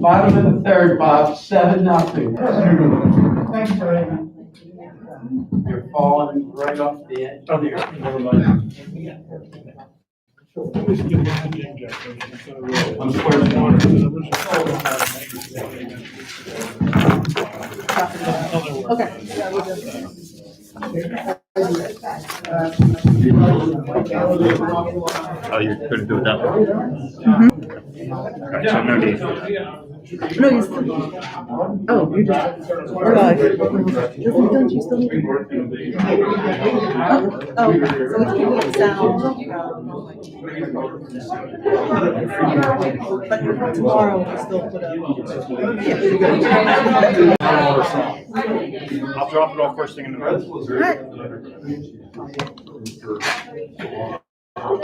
Bottom of the third, Bob, 7-0. Thanks, Ray. You're falling right off the edge. Oh, yeah, never mind. I'm square one. Oh, you're going to do it that way? Alright, so no need. No, you still. Oh, you just. We're live. Don't you still need to? Oh, so it's giving it sound. But tomorrow we still put up. I'll drop it off first thing in the morning. Oh,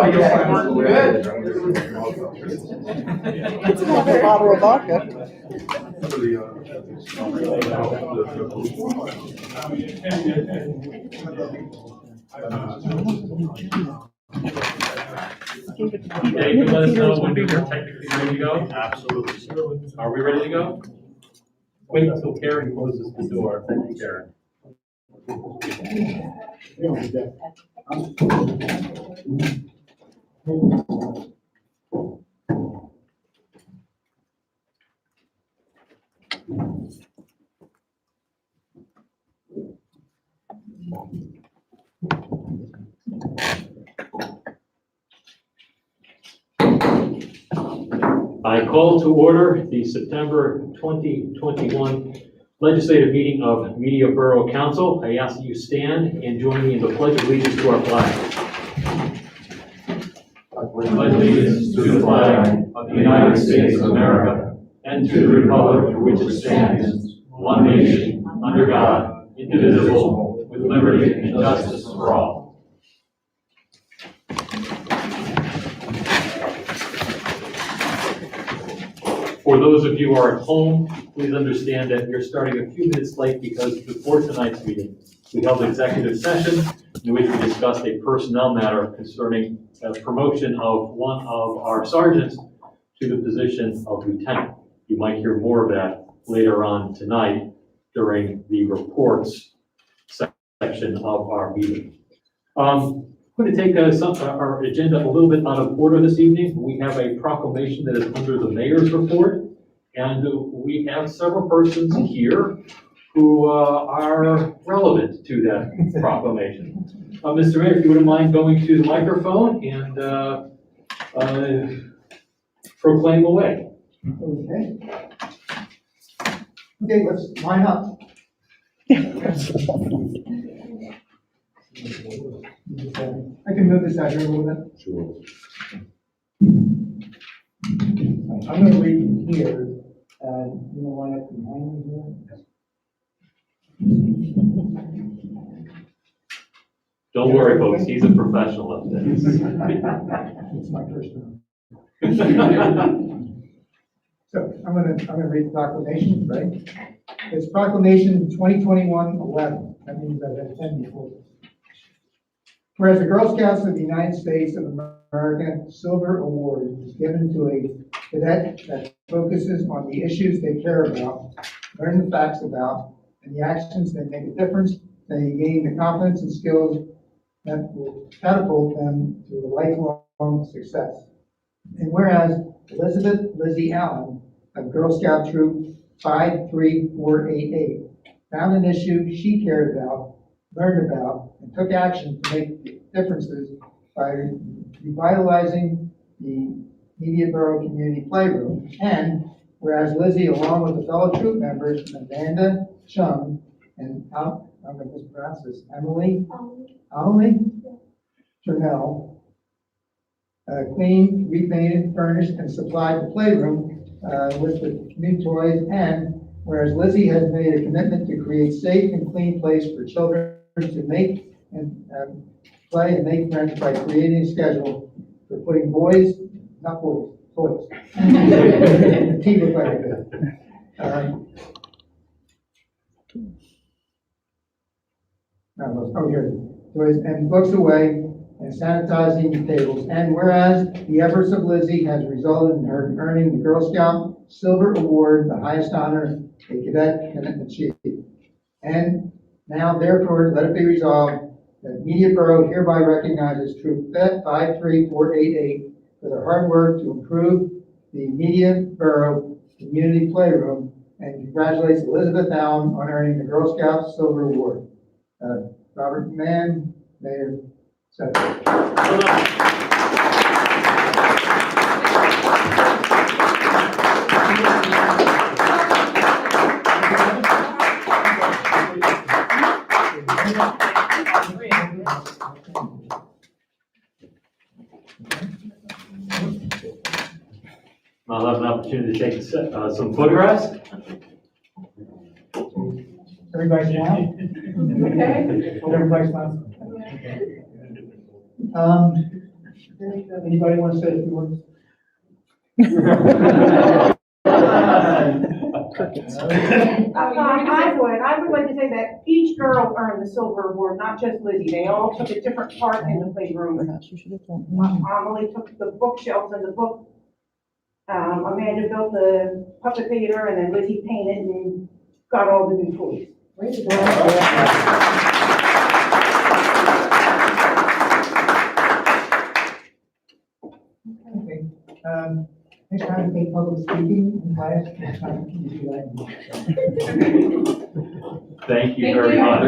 yeah, good. It's another bottle of vodka. Yeah, you can let us know when we're technically ready to go. Absolutely. Are we ready to go? Wait until Karen closes the door. Thank you, Karen. I call to order the September 2021 legislative meeting of Media Borough Council. I ask that you stand and join me in the pledge of allegiance to our flag. I pledge allegiance to the flag of the United States of America and to the republic for which it stands, one nation, under God, indivisible, with liberty and justice for all. For those of you who are at home, please understand that you're starting a few minutes late because before tonight's meeting, we held an executive session in which we discussed a personnel matter concerning a promotion of one of our sergeants to the position of lieutenant. You might hear more of that later on tonight during the reports section of our meeting. I'm going to take our agenda a little bit out of order this evening. We have a proclamation that is under the mayor's report, and we have several persons here who are relevant to that proclamation. Mr. Mayor, if you wouldn't mind going to the microphone and proclaim away. Okay. Okay, let's line up. I can move this out here a little bit. Sure. I'm going to read from here. You know why I can hang here? Don't worry, folks, he's a professional at this. It's my first time. So I'm gonna read the proclamation, right? It's proclamation 2021-11. That means I've had 10 before this. Whereas the Girl Scouts of the United States of America Silver Award is given to a cadet that focuses on the issues they care about, learn the facts about, and the actions that make a difference, they gain the confidence and skills that will catapult them to a lifelong success. And whereas Elizabeth Lizzie Allen of Girl Scout Troop 53488 found an issue she cared about, learned about, and took action to make differences by revitalizing the Media Borough Community Playroom, and Whereas Lizzie, along with the fellow troop members, Amanda Chung and I'm going to mispronounce this, Emily Turnell, cleaned, repainted, furnished, and supplied the playroom with the new toys. And whereas Lizzie has made a commitment to create safe and clean place for children to make and play and make friends by creating a schedule for putting toys. The tea looked like it. Here, toys and books away and sanitizing the tables. And whereas the efforts of Lizzie has resulted in her earning the Girl Scout Silver Award, the highest honor a cadet can achieve. And now, therefore, let it be resolved that Media Borough hereby recognizes Troop 53488 for their hard work to improve the Media Borough Community Playroom and congratulates Elizabeth Allen on earning the Girl Scout Silver Award. Robert Mann, Mayor, Secretary. I'll have an opportunity to take some photographs. Everybody's now? Okay. Everybody's now? Anybody want to say a few words? I would like to say that each girl earned the silver award, not just Lizzie. They all took a different part in the playroom. Emily took the bookshelves and the book. Amanda built the puppet theater, and then Lizzie painted and got all the new toys. Okay. Next time we take public speaking in class, next time you do that. Thank you very much.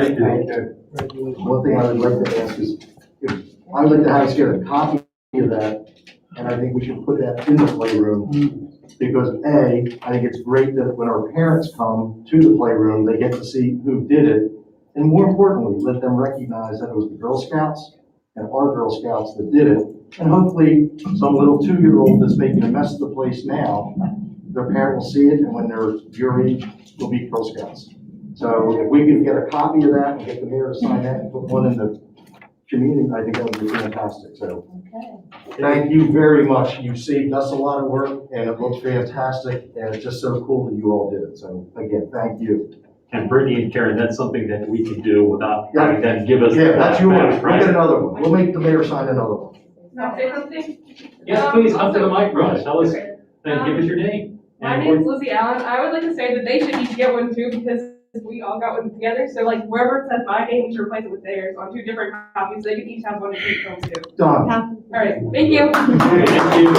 One thing I would like to ask is, I would like to have us get a copy of that, and I think we should put that in the playroom. Because A, I think it's great that when our parents come to the playroom, they get to see who did it. And more importantly, let them recognize that it was the Girl Scouts and our Girl Scouts that did it. And hopefully, some little 2-year-old that's making a mess of the place now, their parent will see it, and when they're your age, will be Girl Scouts. So if we could get a copy of that and get the mayor to sign that and put one in the community, I think that would be fantastic. So thank you very much. You saved us a lot of work, and it looks fantastic, and it's just so cool that you all did it. So again, thank you. And Brittany and Karen, that's something that we can do without having them give us. Yeah, that's yours. We'll Right? get another one. We'll make the mayor sign another one. Can I say something? Yes, please, come to the microphone. Tell us, and give us your name. My And name's Lizzie Allen. I would like to say that they should each get one too, because we all got one together. So like wherever it says my name, we should replace it with theirs on 2 different copies. They can each have one to take home too. Done. All right, thank you. Thank you.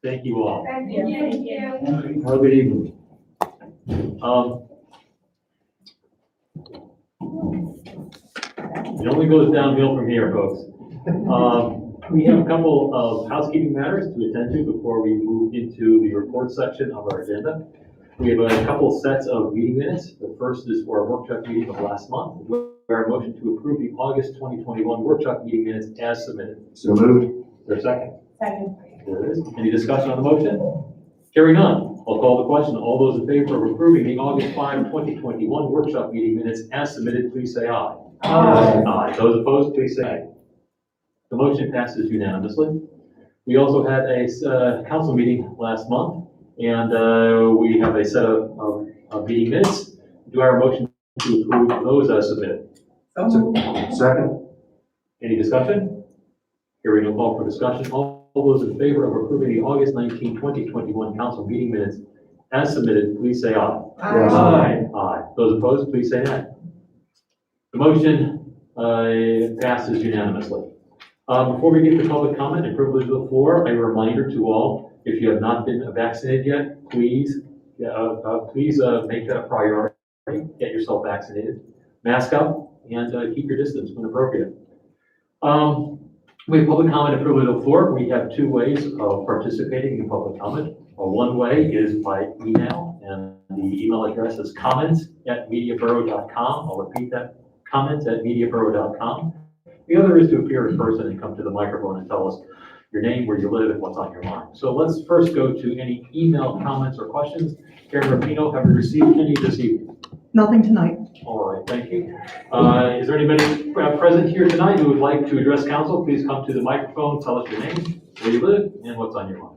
Thank you all. Thank you. Have a good evening. It only goes downhill from here, folks. We have a couple of housekeeping matters to attend to before we move into the report section of our agenda. We have a couple sets of meeting minutes. The first is for our workshop meeting of last month. Do I have a motion to approve the August 2021 workshop meeting minutes as submitted? So moved. Is there a second? Second. There it is. Any discussion on the motion? Hearing none, I'll call the question. All those in favor of approving the August 5, 2021 workshop meeting minutes as submitted, please say aye. Aye. Those opposed, please say aye. The motion passes unanimously. We also had a council meeting last month, and we have a set of meeting minutes. Do I have a motion to approve those as submitted? Second. Any discussion? Hearing no call for discussion. All those in favor of approving the August 19, 2021 council meeting minutes as submitted, please say aye. Yes. Aye. Those opposed, please say nay. The motion passes unanimously. Before we get to public comment and privilege of the floor, a reminder to all, if you have not been vaccinated yet, please make that a priority. Get yourself vaccinated. Mask up and keep your distance when appropriate. We have public comment if over the floor. We have two ways of participating in public comment. One way is by email, and the email address is comments@mediaborough.com. I'll repeat that, comments@mediaborough.com. The other is to appear in person and come to the microphone and tell us your name, where you live, and what's on your mind. So let's first go to any email comments or questions. Karen Rapino, have we received any this evening? Nothing tonight. All right, thank you. Is there anybody present here tonight who would like to address council? Please come to the microphone, tell us your name, where you live, and what's on your mind.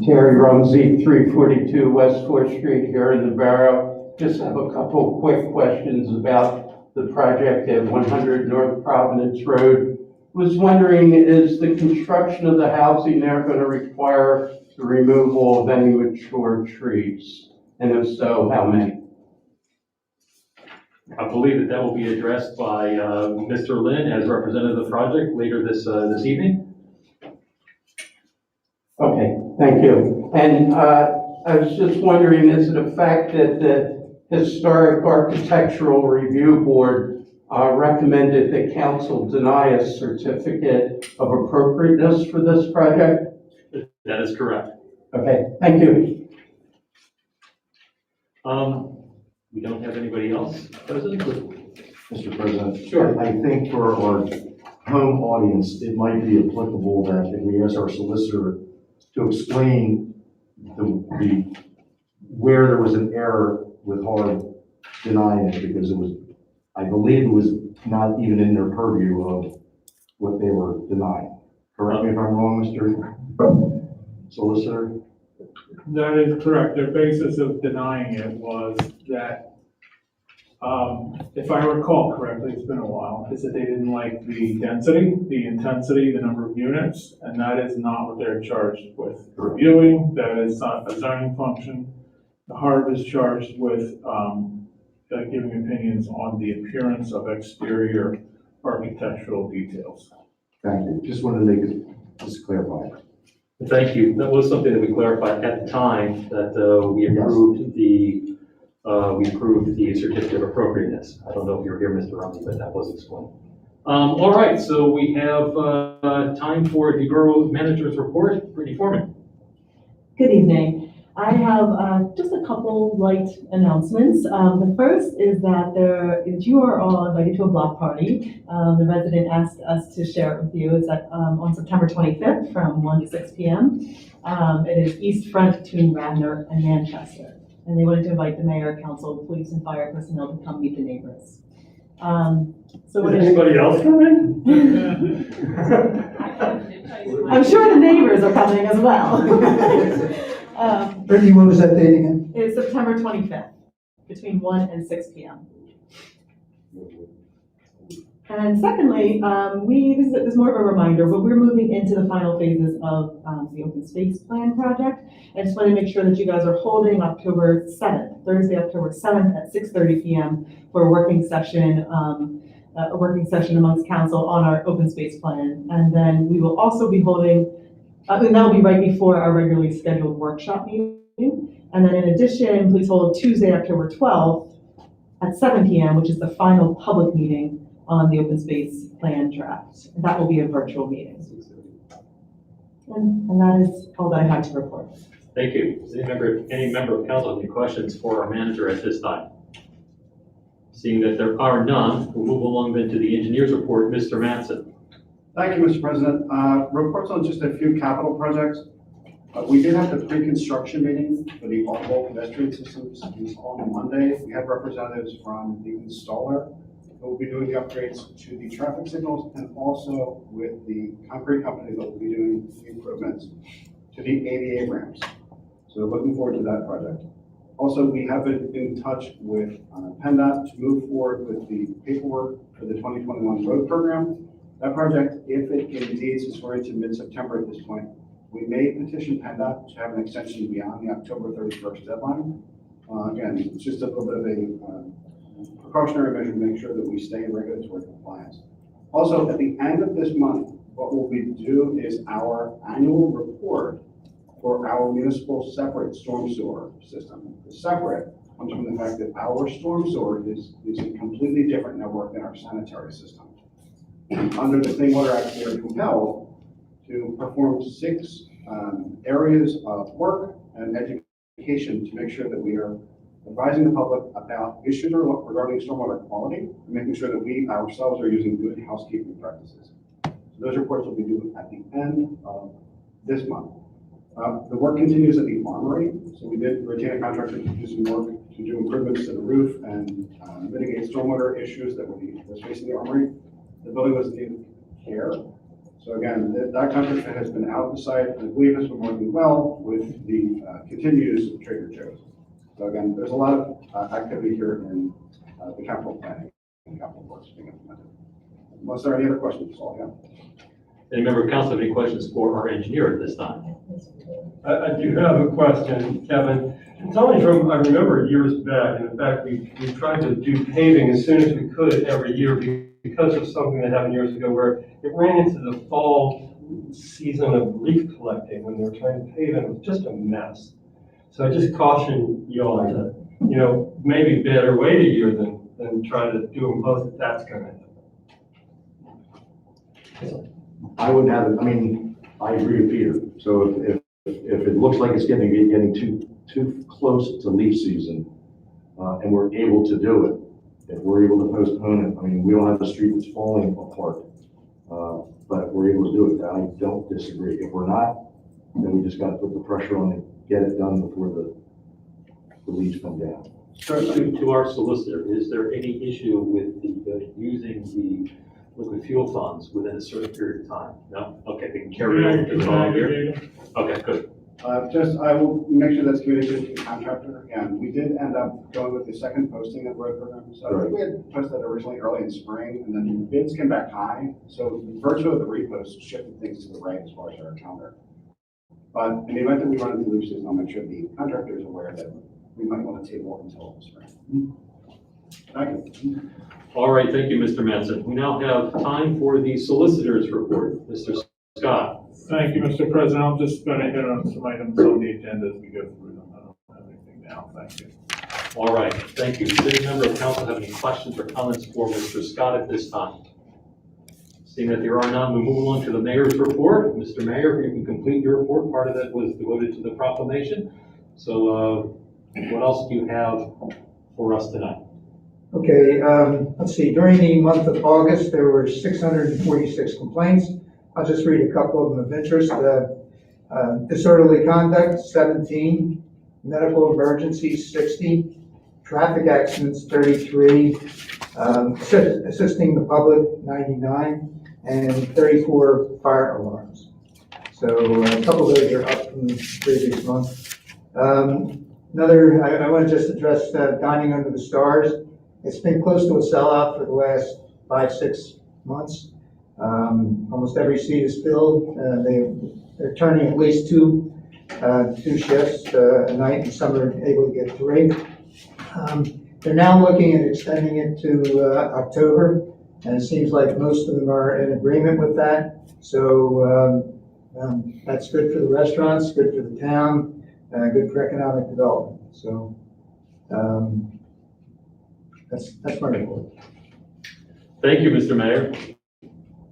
Terry Rumsey, 342 West 4th Street here in the Borough. Just have a couple quick questions about the project at 100 North Providence Road. Was wondering, is the construction of the housing there going to require the removal of any mature trees? And if so, how many? I believe that will be addressed by Mr. Lynn as representative of the project later this evening. Okay, thank you. And I was just wondering, is it a fact that the Historic Architectural Review Board recommended that council deny a certificate of appropriateness for this project? That is correct. Okay, thank you. We don't have anybody else present? Mr. President. Sure. I think for our home audience, it might be applicable that if we ask our solicitor to explain where there was an error with Hard denying it, because it was, I believe it was not even in their purview of what they were denying. Correct me if I'm wrong, Mr. Solicitor? That is correct. Their basis of denying it was that, if I recall correctly, it's been a while, is that they didn't like the density, the intensity, the number of units, and that is not what they're charged with reviewing. That is not a zoning function. The Harb is charged with giving opinions on the appearance of exterior architectural details. Thank you. Just wanted to make it, just clarify. Thank you. That was something that we clarified at the time that we approved the certificate of appropriateness. I don't know if you were here, Mr. Rumsey, but that was explained. All right, so we have time for the borough manager's report. Brittany Foreman. Good evening. I have just a couple light announcements. The first is that you are all invited to a block party. The resident asked us to share it with you. It's on September 25th from 1 to 6 p.m. It is East Front between Radnor and Manchester. And they wanted to invite the mayor, council, police, and fire personnel to come meet the neighbors. So is anybody else coming? I'm sure the neighbors are coming as well. Brittany, what was that date again? It's September 25th, between 1 and 6 p.m. And secondly, this is more of a reminder, but we're moving into the final phases of the open space plan project. I just want to make sure that you guys are holding October 7th, Thursday, October 7th at 6:30 p.m. for a working session amongst council on our open space plan. And then we will also be holding, and that'll be right before our regularly scheduled workshop meeting. And then in addition, please hold Tuesday, October 12th at 7 p.m., which is the final public meeting on the open space plan draft. That will be a virtual meeting. And that is all that I have to report. Thank you. Does any member of council have any questions for our manager at this time? Seeing that there are none, we'll move along then to the engineer's report. Mr. Mattson. Thank you, Mr. President. Reports on just a few capital projects. We did have the pre-construction meeting for the all pedestrian systems on Monday. We had representatives from the installer who will be doing the upgrades to the traffic signals, and also with the concrete company that will be doing the improvements to the ADA ramps. So looking forward to that project. Also, we have been in touch with PennDOT to move forward with the paperwork for the 2021 road program. That project, if it indeed is forward to mid-September at this point, we may petition PennDOT to have an extension beyond the October 31st deadline. Again, it's just a little bit of a precautionary measure to make sure that we stay in regulatory compliance. Also, at the end of this month, what we'll be doing is our annual report for our municipal separate storm sewer system. Separate comes from the fact that our storm sewer is a completely different network than our sanitary system. under the Clean Water Act, we are compelled to perform 6 areas of work and education to make sure that we are advising the public about issues regarding stormwater quality, and making sure that we ourselves are using good housekeeping practices. So those reports will be due at the end of this month. The work continues at the armory, so we did retain a contractor to do some work to do improvements to the roof and mitigate stormwater issues that was facing the armory. The building was in need of care. So again, that contractor has been out of the site, and I believe has been working well with the continued use of Trader Joe's. So again, there's a lot of activity here in the capital planning and capital works being implemented. Unless there are any other questions, that's all I have. Any member of council have any questions for our engineer at this time? I do have a question, Kevin. It's only from, I remember years back, and in fact, we tried to do paving as soon as we could every year because of something that happened years ago where it ran into the fall season of leaf collecting when they were trying to pave, and it was just a mess. So I just caution you all to, maybe better wait a year than try to do them both if that's gonna happen. I wouldn't have it, I mean, I agree with Peter. So if it looks like it's getting too close to leaf season, and we're able to do it, if we're able to postpone it, I mean, we don't have a street that's falling apart, but if we're able to do it, I don't disagree. If we're not, then we just gotta put the pressure on and get it done before the leaves come down. To our solicitor, is there any issue with the using the liquid fuel funds within a certain period of time? No? Okay, we can carry over to the following year? Okay, good. I will make sure that's communicated to the contractor. And we did end up going with the second posting of the road program. So I think we had posted that originally early in spring, and then the bids came back high. So the virtue of the repost shifted things to the right as far as our calendar. But in the event that we run into leaf season, I'll make sure the contractor is aware that we might want to table until the spring. Thank you. All right, thank you, Mr. Manson. We now have time for the solicitor's report. Mr. Scott. Thank you, Mr. President. I'm just going to hit on some items on the agenda as we go through them. I don't have anything now. Thank you. All right, thank you. Does any member of council have any questions or comments for Mr. Scott at this time? Seeing that there are none, we move on to the mayor's report. Mr. Mayor, if you can complete your report, part of it was devoted to the proclamation. So what else do you have for us tonight? Okay, let's see, during the month of August, there were 646 complaints. I'll just read a couple of them of interest. Disorderly conduct, 17. Medical emergencies, 60. Traffic accidents, 33. Assisting the public, 99. And 34 fire alarms. So a couple of those are up from the previous month. I want to just address Dining Under the Stars. It's been close to a sellout for the last 5-6 months. Almost every seat is filled. They're turning at least two shifts a night, and some are able to get 3. They're now looking at extending it to October, and it seems like most of them are in agreement with that. So that's good for the restaurants, good for the town, good for economic development. So that's my report. Thank you, Mr. Mayor.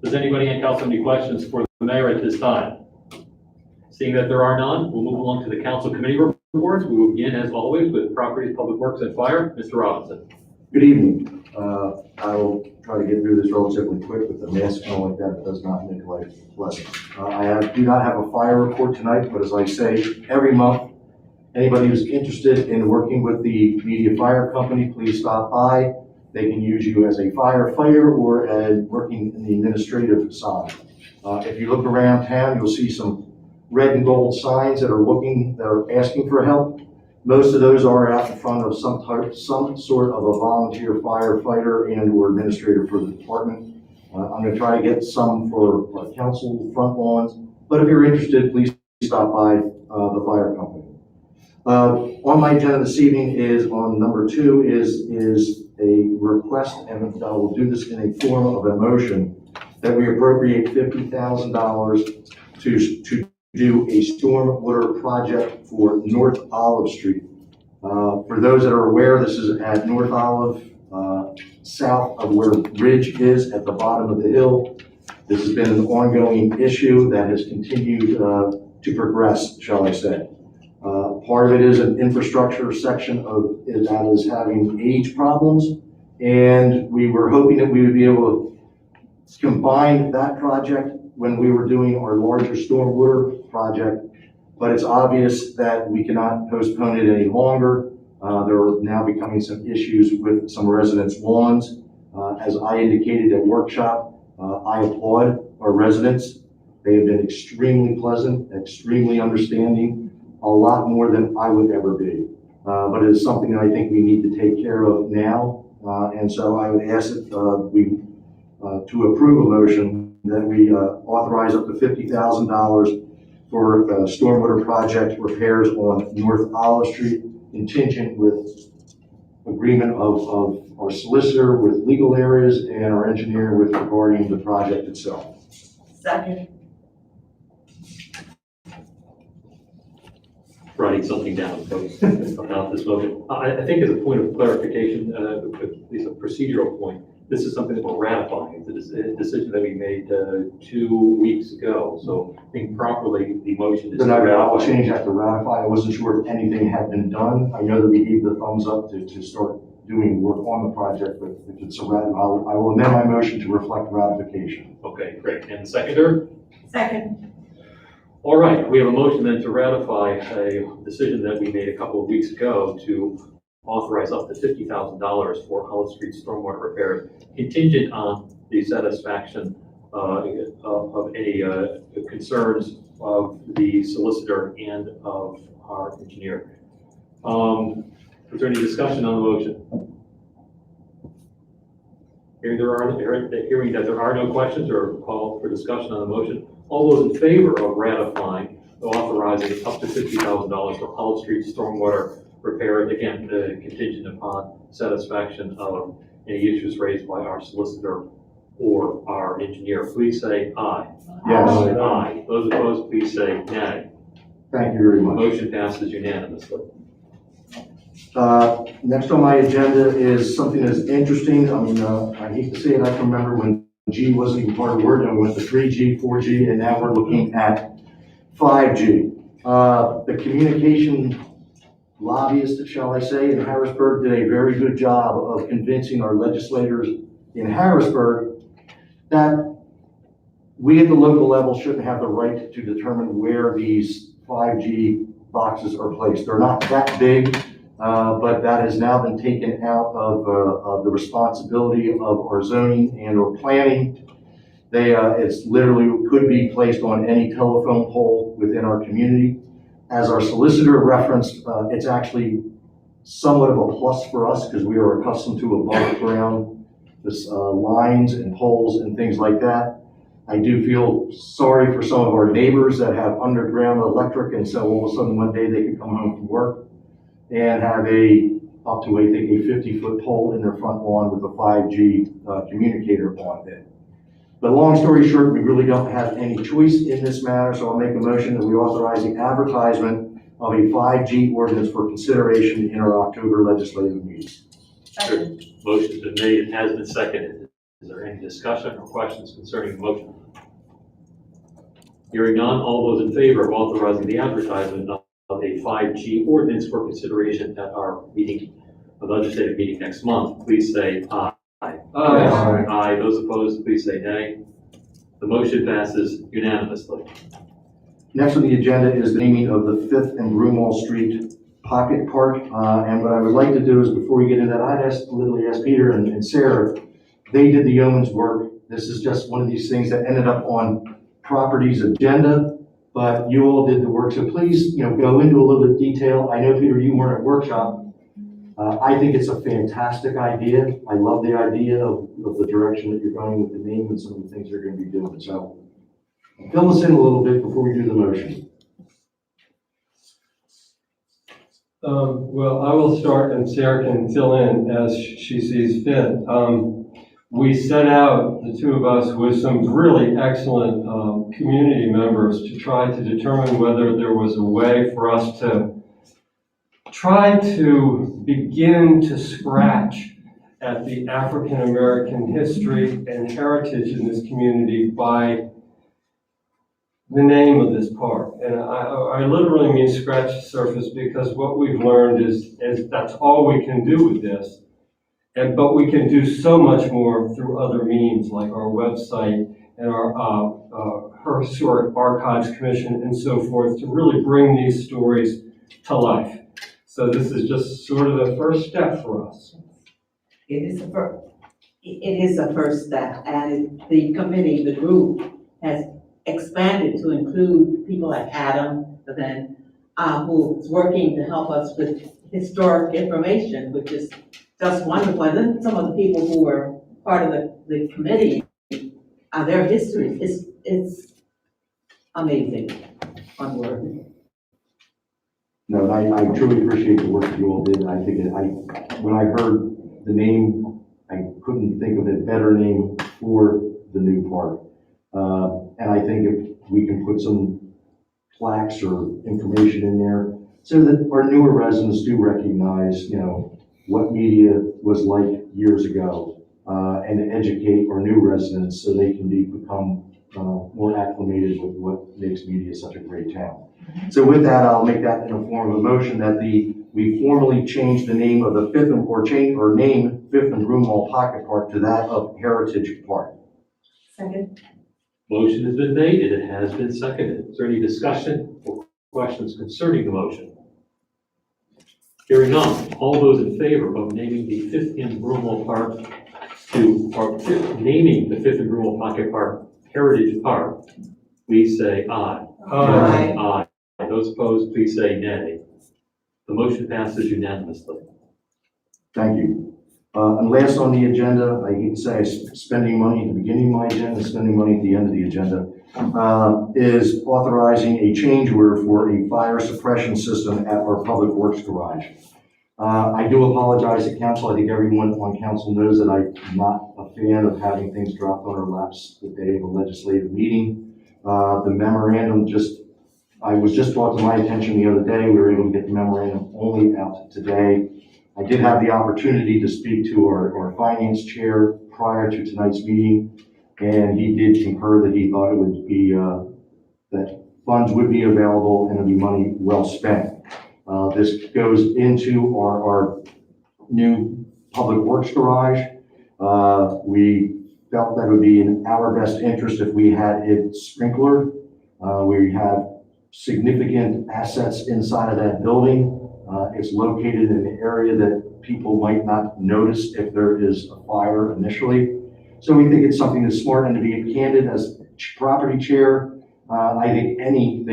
Does anybody in council have any questions for the mayor at this time? Seeing that there are none, we'll move along to the council committee reports. We will begin, as always, with Properties, Public Works, and Fire. Mr. Robinson. Good evening. I will try to get through this relatively quick with the mask and all like that. It does not make life pleasant. Do not have a fire report tonight, but as I say every month, anybody who's interested in working with the media fire company, please stop by. They can use you as a firefighter or as working in the administrative side. If you look around town, you'll see some red and gold signs that are asking for help. Most of those are out in front of some sort of a volunteer firefighter and or administrator for the department. I'm going to try to get some for our council front lawns, but if you're interested, please stop by the fire company. On my agenda this evening is on number 2 is a request, and I will do this in a form of a motion, that we appropriate $50,000 to do a stormwater project for North Olive Street. For those that are aware, this is at North Olive south of where Ridge is at the bottom of the hill. This has been an ongoing issue that has continued to progress, shall I say. Part of it is an infrastructure section of it that is having age problems, and we were hoping that we would be able to combine that project when we were doing our larger stormwater project, but it's obvious that we cannot postpone it any longer. There are now becoming some issues with some residents' lawns. As I indicated at workshop, I applaud our residents. They have been extremely pleasant, extremely understanding, a lot more than I would ever be. But it is something that I think we need to take care of now. And so I would ask that we to approve a motion that we authorize up to $50,000 for stormwater project repairs on North Olive Street, contingent with agreement of our solicitor with legal areas and our engineer with regarding the project itself. Second. Writing something down, folks, about this motion. I think as a point of clarification, at least a procedural point, this is something that we're ratifying. It's a decision that we made 2 weeks ago. So I think properly, the motion is to Then I will ratify. change that to ratify. I wasn't sure if anything had been done. I know that we gave the thumbs up to start doing work on the project, but if it's a I will amend my motion to reflect ratification. Okay, great. And the seconder? Second. All right, we have a motion then to ratify a decision that we made a couple of weeks ago to authorize up to $50,000 for Olive Street stormwater repairs, contingent on the satisfaction of any concerns of the solicitor and of our engineer. Is there any discussion on the motion? Hearing that there are no questions or call for discussion on the motion, all those in favor of ratifying the authorizing up to $50,000 for Olive Street stormwater repair, again, contingent upon satisfaction of any issues raised by our solicitor or our engineer, please say aye. Yes. Aye. Those opposed, please say nay. Thank you very much. Motion passes unanimously. Next on my agenda is something that's interesting. I mean, I hate to say it, I can remember when G wasn't even part of the word, and we went to 3G, 4G, and now we're looking at 5G. The communication lobbyist, shall I say, in Harrisburg did a very good job of convincing our legislators in Harrisburg that we at the local level shouldn't have the right to determine where these 5G boxes are placed. They're not that big. But that has now been taken out of the responsibility of our zoning and or planning. It's literally could be placed on any telephone pole within our community. As our solicitor referenced, it's actually somewhat of a plus for us because we are accustomed to above ground lines and poles and things like that. I do feel sorry for some of our neighbors that have underground electric, and so all of a sudden one day they could come home from work and have up to, I think, a 50-foot pole in their front lawn with a 5G communicator on it. But long story short, we really don't have any choice in this matter, so I'll make a motion that we authorize the advertisement of a 5G ordinance for consideration in our October legislative meeting. Second. Motion's been made, it has been seconded. Is there any discussion or questions concerning the motion? Hearing none, all those in favor of authorizing the advertisement of a 5G ordinance for consideration at our meeting, a legislative meeting next month, please say aye. Aye. Aye. Those opposed, please say nay. The motion passes unanimously. Next on the agenda is the naming of the 5th and Broomall Street Pocket Park. And what I would like to do is, before we get into that, I'd literally ask Peter and Sarah. They did the yeoman's work. This is just one of these things that ended up on property's agenda, but you all did the work. So please, go into a little bit of detail. I know, Peter, you weren't at workshop. I think it's a fantastic idea. I love the idea of the direction that you're going with the name and some of the things you're going to be doing. So fill us in a little bit before we do the motion. Well, I will start and Sarah can fill in as she sees fit. We set out, the two of us, with some really excellent community members to try to determine whether there was a way for us to try to begin to scratch at the African-American history and heritage in this community by the name of this park. And I literally mean scratch the surface, because what we've learned is that's all we can do with this. But we can do so much more through other means, like our website and our Historic Archives Commission and so forth, to really bring these stories to life. So this is just sort of the first step for us. It is a first step, and the committee, the group, has expanded to include people like Adam, who's working to help us with historic information, which is just wonderful. And then some of the people who were part of the committee, their history is amazing on work. No, I truly appreciate the work that you all did. I think when I heard the name, I couldn't think of a better name for the new park. And I think if we can put some plaques or information in there so that our newer residents do recognize, what media was like years ago, and educate our new residents so they can become more acclimated with what makes media such a great town. So with that, I'll make that in a form of a motion that we formally change the name of the name Fifth and Broomall Pocket Park to that of Heritage Park. Second. Motion has been made and it has been seconded. Is there any discussion or questions concerning the motion? Hearing none, all those in favor of naming the Fifth and Broomall Park naming the Fifth and Broomall Pocket Park Heritage Park, please say aye. Aye. Aye. Those opposed, please say nay. The motion passes unanimously. Thank you. And last on the agenda, I hate to say spending money at the beginning of my agenda, spending money at the end of the agenda, is authorizing a change order for a fire suppression system at our Public Works garage. I do apologize to council. I think everyone on council knows that I'm not a fan of having things dropped on our laps the day of a legislative meeting. The memorandum I was just brought to my attention the other day. We were able to get the memorandum only out today. I did have the opportunity to speak to our finance chair prior to tonight's meeting, and he did concur that he thought it would be, that funds would be available and it would be money well spent. This goes into our new Public Works garage. We felt that it would be in our best interest if we had it sprinklered. We have significant assets inside of that building. It's located in an area that people might not notice if there is a fire initially. So we think it's something that's smart, and to be candid as property chair, I think any of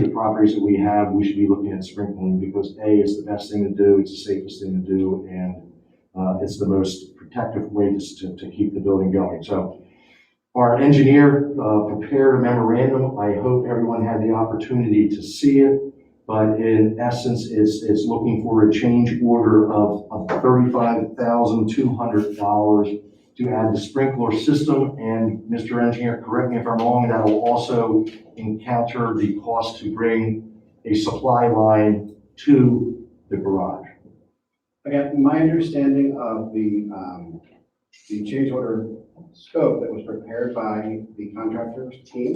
the properties that we have, we should be looking at sprinkling, because A, it's the best thing to do, it's the safest thing to do, and it's the most protective way to keep the building going. So our engineer prepared a memorandum. I hope everyone had the opportunity to see it, but in essence, it's looking for a change order of $35,200 to add the sprinkler system. And Mr. Engineer, correct me if I'm wrong, that will also encounter the cost to bring a supply line to the garage. Again, my understanding of the change order scope that was prepared by the contractor's team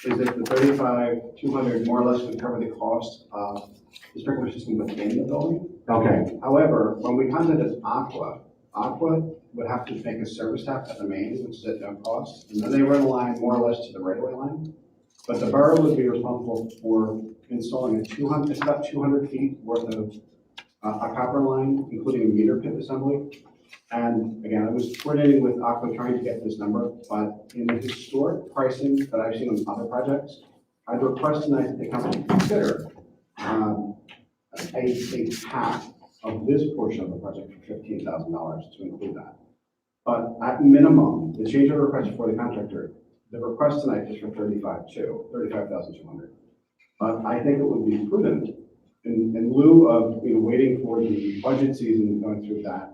is that the $35,200 more or less would cover the cost of the sprinkler system within the building. Okay. However, when we contacted Aqua would have to make a service tap at the main, which is at no cost, and then they run a line more or less to the right-of-way line. But the borough would be responsible for installing it's about 200 feet worth of a copper line, including a meter pit assembly. And again, I was coordinating with Aqua trying to get this number, but in the historic pricing that I've seen on other projects, I'd request tonight that the company consider a half of this portion of the project for $15,000 to include that. But at minimum, the change order request for the contractor, the request tonight is for $35,200. But I think it would be prudent in lieu of waiting for the budget season and going through that,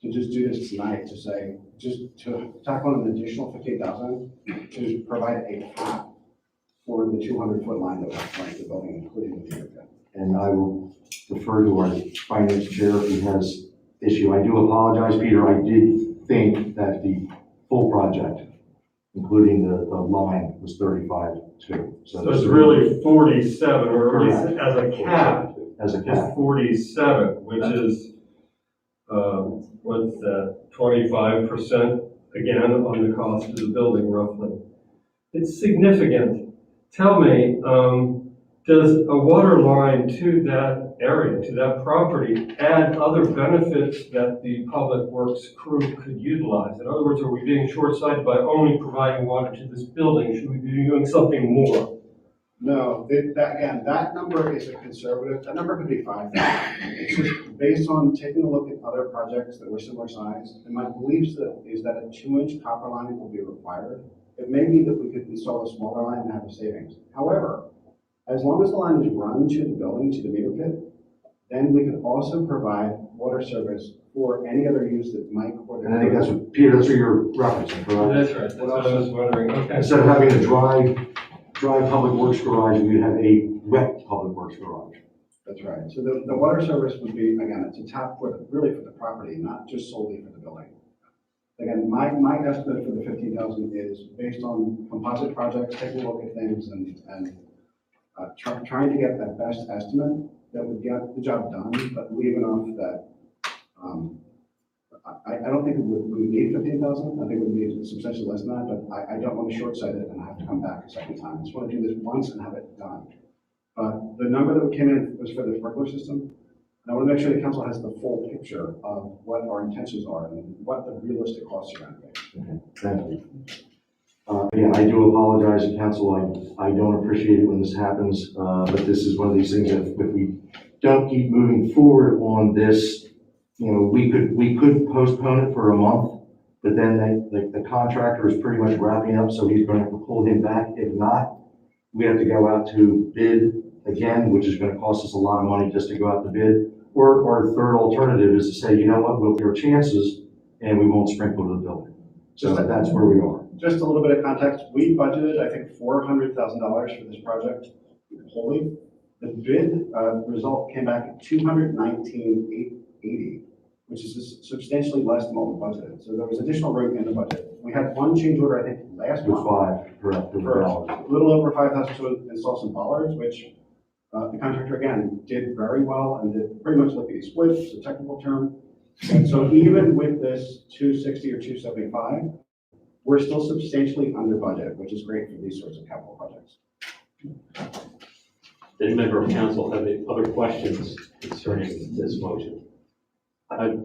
to just do this tonight, to say, just to tack on an additional $15,000 to provide a cap for the 200-foot line that was running the building, including the meter pit. And I will defer to our finance chair if he has issue. I do apologize, Peter. I did think that the full project, including the line, was 35 too. So it's really 47, or at least as a cap, As a it's cap. 47, which is, what's that, 25% again on the cost of the building roughly. It's significant. Tell me, does a water line to that area, to that property, add other benefits that the public works crew could utilize? In other words, are we being short-sighted by only providing water to this building? Should we be doing something more? No, that number is a conservative, that number could be 5,000. It's just based on taking a look at other projects that were similar size, and my belief is that a 2-inch copper line will be required. It may be that we could install a smaller line and have a savings. However, as long as the line is run to the building, to the meter pit, then we could also provide water service for any other use that Mike or the. And I think that's what, Peter, that's what you're referencing, correct? That's right, that's what I was wondering, okay. Instead of having a dry public works garage, we'd have a wet public works garage. That's right. So the water service would be, again, it's a tap for, really for the property, not just solely for the building. Again, my estimate for the 15,000 is based on composite projects, taking a look at things and trying to get that best estimate that would get the job done, but leave enough that, I don't think we would need 15,000. I think it would be substantially less than that, but I don't want to short sight it and have to come back a second time. I just want to do this once and have it done. But the number that came in was for the sprinkler system. And I want to make sure the council has the full picture of what our intentions are and what the realistic costs are going to be. Okay, thank you. Again, I do apologize to council. I don't appreciate it when this happens, but this is one of these things that if we don't keep moving forward on this, you know, we could postpone it for a month, but then the contractor is pretty much wrapping up, so he's going to pull him back. If not, we have to go out to bid again, which is going to cost us a lot of money just to go out to bid. Or our third alternative is to say, you know what, we'll give our chances and we won't sprinkle to the building. So that's where we are. Just a little bit of context. We budgeted, I think, $400,000 for this project wholly. The bid result came back at $219,880, which is substantially less than what we budgeted. So there was additional room in the budget. We had one change order, I think, last month. Correct. For a little over 5,000 to install some bollards, which the contractor, again, did very well and did pretty much lickety split, it's a technical term. And so even with this 260 or 275, we're still substantially under budget, which is great for these sorts of capital projects. Does any member of council have any other questions concerning this motion? I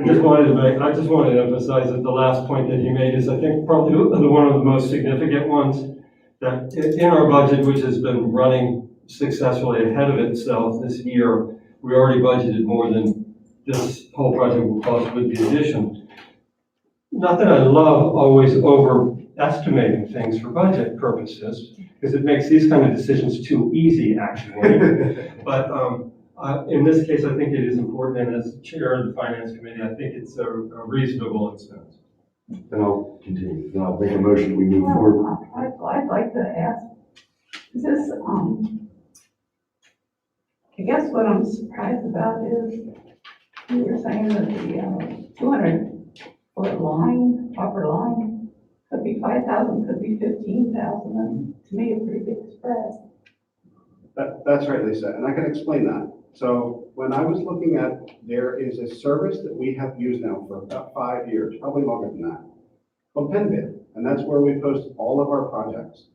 just wanted to emphasize that the last point that you made is, I think, probably one of the most significant ones, that in our budget, which has been running successfully ahead of itself this year, we already budgeted more than this whole project will cost with the addition. Not that I love always overestimating things for budget purposes, because it makes these kind of decisions too easy, actually. But in this case, I think it is important, and as chair of the finance committee, I think it's a reasonable expense. Then I'll continue. Then I'll make a motion that we move forward. I'd like to ask, is this, I guess what I'm surprised about is you were saying that the 200-foot line, copper line, could be 5,000, could be 15,000, and to me, a pretty big spread. That's right, Lisa, and I can explain that. So when I was looking at, there is a service that we have used now for about 5 years, probably longer than that, called PenBid, and that's where we post all of our projects.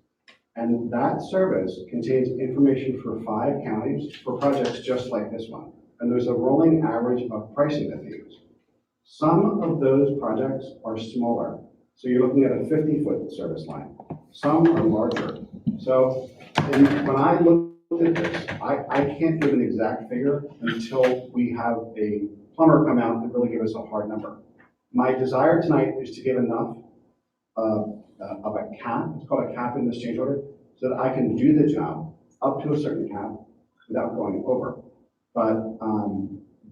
And that service contains information for 5 counties for projects just like this one. And there's a rolling average of pricing that they use. Some of those projects are smaller. So you're looking at a 50-foot service line. Some are larger. So when I looked at this, I can't give an exact figure until we have a plumber come out and really give us a hard number. My desire tonight is to give enough of a cap, it's called a cap in this change order, so that I can do the job up to a certain cap without going over. But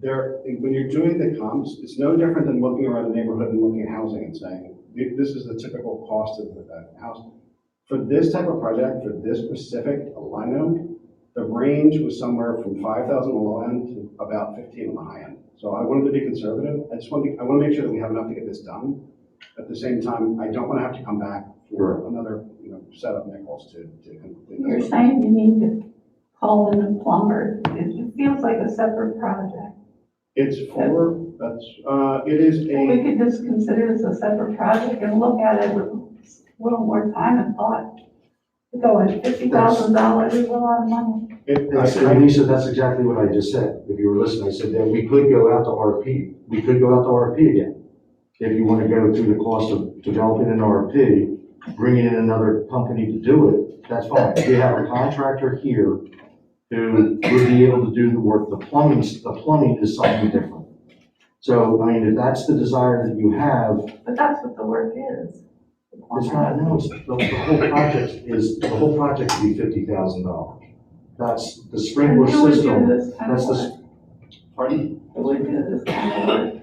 when you're doing the comps, it's no different than looking around the neighborhood and looking at housing and saying, this is the typical cost of the house. For this type of project, for this specific line item, The range was somewhere from 5,000 on the low end to about 15 on the high end. So I wanted to be conservative. I want to make sure that we have enough to get this done. At the same time, I don't want to have to come back for another, set of nickels to complete You're this. saying you need to call in a plumber. It feels like a separate project. It's for, it is We a, could just consider this a separate project and look at it with a little more time and thought. To go at $50,000 is a lot of money. And Lisa, that's exactly what I just said. If you were listening, I said that we could go out to RFP. We could go out to RFP again. If you want to go through the cost of developing an RFP, bringing in another company to do it, that's fine. We have a contractor here who would be able to do the work. The plumbing is something different. So, I mean, if that's the desire that you have, But that's what the work is. it's not, no, it's, the whole project would be $50,000. That's the sprinkler And who would do system, this kind of that's the, work? pardon? Who would do this kind of work?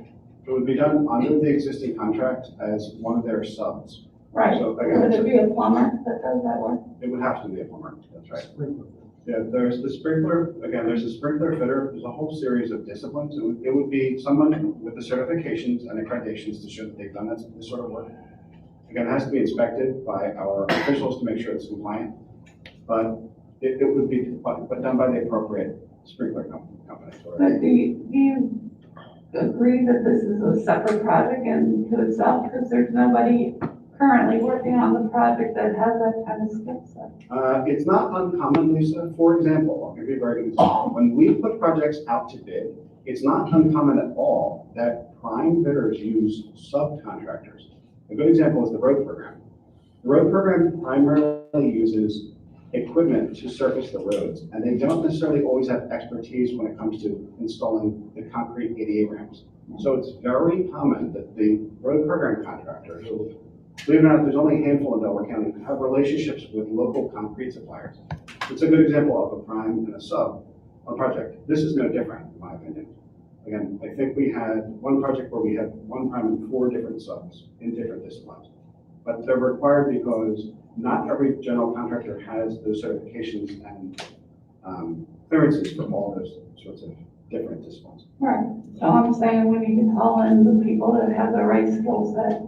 It would be done under the existing contract as one of their subs. Right, So, would again, it be a plumber that does that work? it would have to be a plumber, that's right. Yeah, there's the sprinkler, again, there's a sprinkler fitter, there's a whole series of disciplines. It would be someone with the certifications and accreditations to show that they've done this sort of work. Again, it has to be inspected by our officials to make sure it's compliant, but it would be but done by the appropriate sprinkler company. But do you agree that this is a separate project in to itself? Because there's nobody currently working on the project that has that kind of skill set. It's not uncommon, Lisa. For example, I'll give you a very good example. When we put projects out to bid, it's not uncommon at all that prime bidders use subcontractors. A good example is the road program. The road program primarily uses equipment to surface the roads, and they don't necessarily always have expertise when it comes to installing the concrete ADA ramps. So it's very common that the road program contractor, who, believe it or not, there's only a handful in Delaware County, have relationships with local concrete suppliers. It's a good example of a prime and a sub on a project. This is no different, in my opinion. Again, I think we had one project where we had one prime and 4 different subs in different disciplines. But they're required because not every general contractor has those certifications and clearances for all those sorts of different disciplines. Right, so I'm saying we need to call in the people that have the right skill set.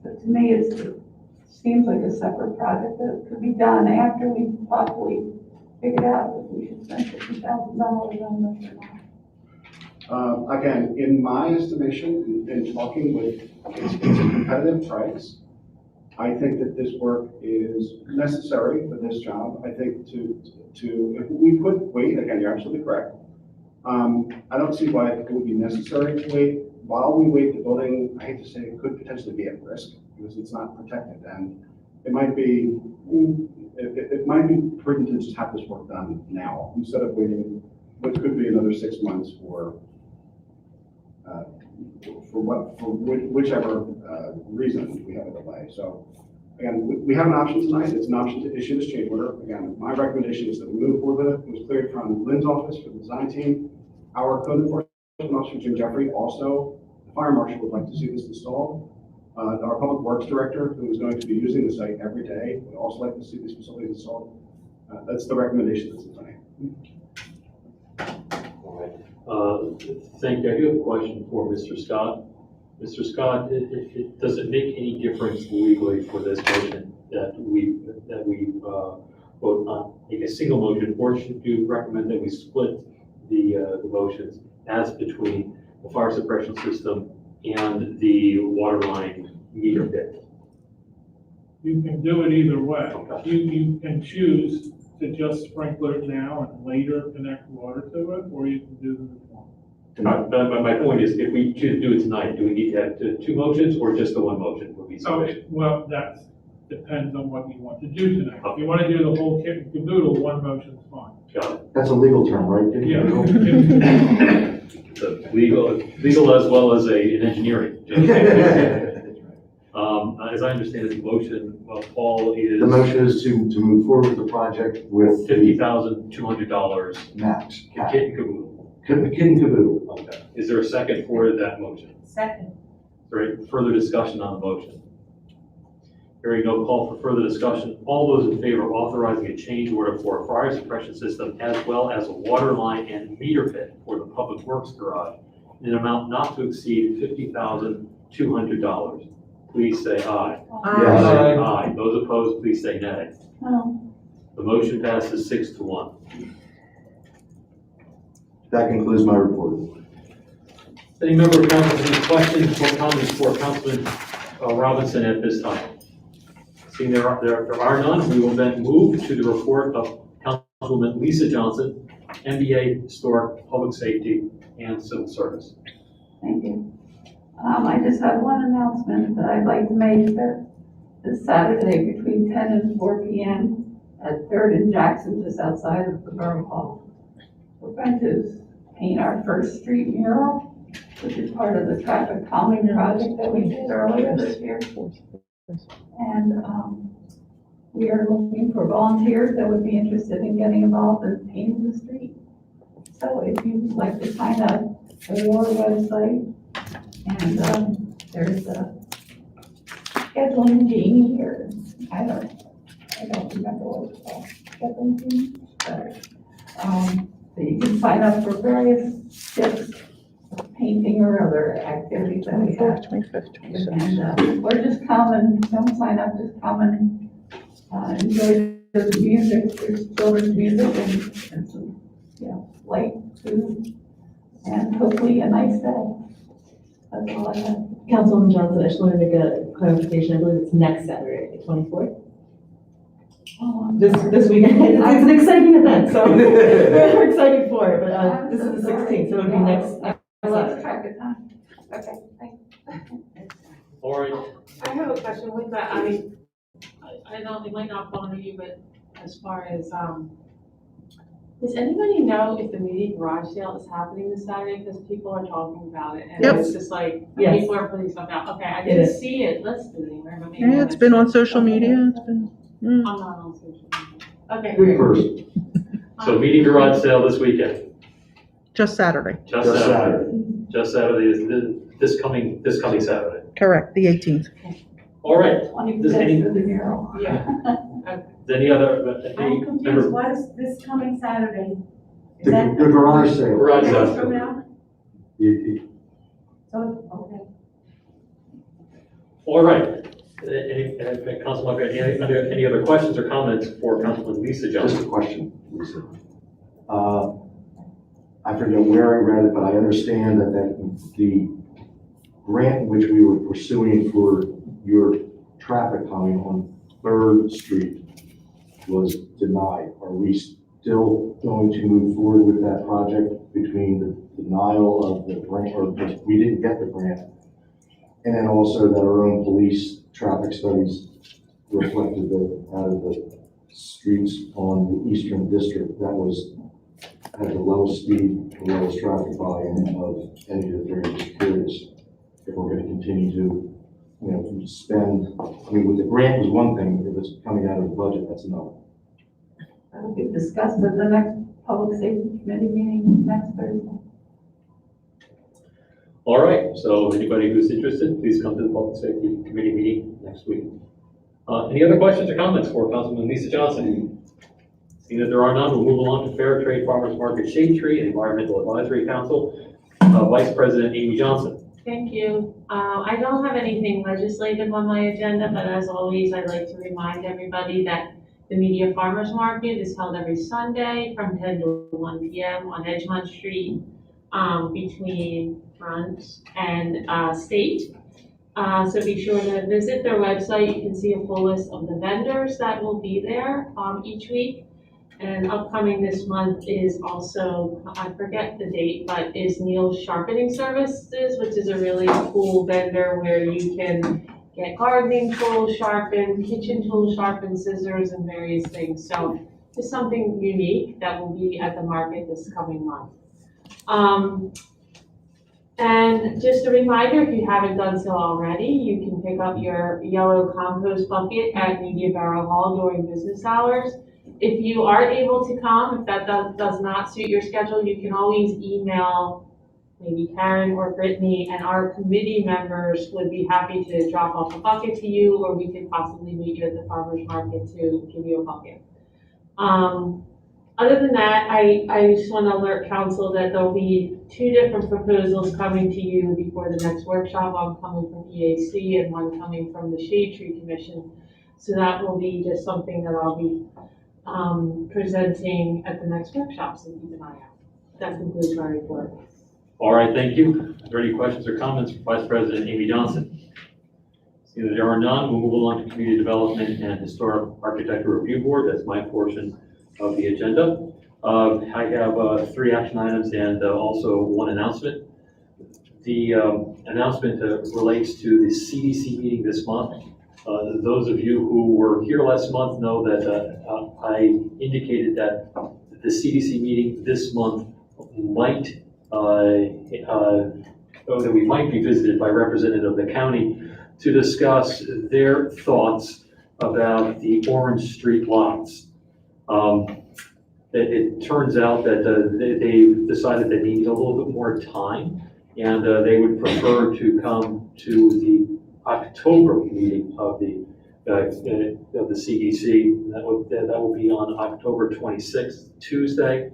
But to me, it seems like a separate project that could be done after we possibly figured out if we should spend $50,000 on this or not. Again, in my estimation, in talking with, it's a competitive price. I think that this work is necessary for this job. I think if we could wait, again, you're absolutely correct. I don't see why it would be necessary to wait. While we wait, the building, I hate to say, it could potentially be at risk because it's not protected. And it might be prudent to just have this work done now instead of waiting, which could be another 6 months for whichever reason we have a delay. So again, we have an option tonight. It's an option to issue this change order. Again, my recommendation is that we move forward with it. It was cleared from Lynn's office for the design team. Our code enforcement officer, Jim Jeffrey, also, the fire marshal would like to see this installed. Our public works director, who is going to be using the site every day, would also like to see these facilities installed. That's the recommendation that's in front of you. Thank you. I do have a question for Mr. Scott. Mr. Scott, does it make any difference legally for this motion that we vote on, make a single motion, or should you recommend that we split the motions as between the fire suppression system and the water line meter pit? You can do it either way. Okay. You can choose to just sprinkler it now and later connect water to it, or you can do them at once. But my point is, if we choose to do it tonight, do we need to have 2 motions or just the 1 motion would be sufficient? Well, that depends on what you want to do tonight. If you want to do the whole kit and caboodle, 1 motion's fine. Got it. that's a legal term, right? Yeah. It's a legal as well as an engineering. As I understand it, the motion, Paul, is. The motion is to move forward with the project with $50,200 max. kit and caboodle. Kid and caboodle. Okay. Is there a second for that motion? Second. Is there any further discussion on the motion? Hearing no call for further discussion, all those in favor of authorizing a change order for a fire suppression system as well as a water line and meter pit for the Public Works Garage in an amount not to exceed $50,200. Please say aye. Yes. Aye. Those opposed, please say nay. No. The motion passes 6-1. That concludes my report. Any member of council have any questions or comments for Councilman Robinson at this time? Seeing there are none, we will then move to the report of Councilwoman Lisa Johnson, MBA Historic, Public Safety, and Civil Service. Thank you. I just have one announcement that I'd like to make, that this Saturday between 10 and 4 p.m. at 3rd and Jackson, just outside of the Borough Hall, we're going to paint our first street mural, which is part of the traffic calming project that we did earlier this year. And we are looking for volunteers that would be interested in getting involved in painting the street. So if you'd like to sign up for our website, and there's a scheduling genie here. I don't remember what it's called. Scheduling genie? So you can sign up for various shifts, painting or other activities that we have. And or just come and don't sign up, just come and enjoy the music. There's children's music and some, light food, and hopefully a nice day. That's all I have. Councilwoman Johnson, I just want to make a clarification. I believe it's next Saturday, the 24th. This weekend. It's an exciting event, so we're excited for it, but this is the 16th, so it would be next I lost Saturday. track of time. Okay, thanks. All right. I have a question with that. I mean, I don't, it might not bother you, but as far as, does anybody know if the media garage sale is happening this Saturday? Because people are talking about it, and Yep. it's just like, Yes. people are putting stuff out. Okay, I It didn't is. see it listed anywhere, but maybe. Yeah, I it's been missed on it. social media, it's been, I'm not on social media. Okay, Good great. person. So meeting garage sale this weekend. just Saturday, Just Saturday. Just Saturday is this coming Saturday. correct, the 18th. All right. 25th of the mural. Yeah. Is any other, any I'm confused, member? what is this coming Saturday? Is The that garage sale. Garage days sale. from now? So, okay. All right. Councilman, any other questions or comments for Councilman Lisa Just Johnson? a question, Lisa. I forget where I read it, but I understand that the grant which we were pursuing for your traffic calming on 3rd Street was denied. Are we still going to move forward with that project between the denial of the grant, or just we didn't get the grant? And then also that our own police traffic studies reflected that out of the streets on the Eastern District, that had the lowest speed, the lowest traffic volume of any of the three. I'm just curious if we're gonna continue to, spend, with the grant was one thing, if it's coming out of the budget, that's another. That'll be discussed at the next public safety committee meeting next Thursday. All right, so anybody who's interested, please come to the Public Safety Committee meeting next week. Any other questions or comments for Councilman Lisa Johnson? Seeing that there are none, we'll move along to Fair Trade Farmers Market Shade Tree and Environmental Advisory Council. Vice President Amy Johnson. Thank you. I don't have anything legislative on my agenda, but as always, I'd like to remind everybody that the Media Farmers Market is held every Sunday from 10 to 1 p.m. on Edgemont Street, between Front and State. So be sure to visit their website. You can see a full list of the vendors that will be there each week. And upcoming this month is also, I forget the date, but is Neil's Sharpening Services, which is a really cool vendor where you can get gardening tools sharpened, kitchen tools sharpened, scissors, and various things. So it's something unique that will be at the market this coming month. And just a reminder, if you haven't done so already, you can pick up your yellow compost bucket at Media Borough Hall during business hours. If you aren't able to come, if that does not suit your schedule, you can always email maybe Karen or Brittany, and our committee members would be happy to drop off a bucket to you, or we could possibly meet you at the farmer's market to give you a bucket. Other than that, I just want to alert council that there'll be 2 different proposals coming to you before the next workshop, one coming from EAC and one coming from the Shade Tree Commission. So that will be just something that I'll be presenting at the next workshop, so keep an eye out. That concludes my report. All right, thank you. Are there any questions or comments for Vice President Amy Johnson? Seeing that there are none, we'll move along to Community Development and Historic Architecture Review Board. That's my portion of the agenda. I have 3 action items and also 1 announcement. The announcement relates to the CDC meeting this month. Those of you who were here last month know that I indicated that the CDC meeting this month might, that we might be visited by a representative of the county to discuss their thoughts about the Orange Street lots. It turns out that they decided they needed a little bit more time, and they would prefer to come to the October meeting of the CDC. That will be on October 26th, Tuesday.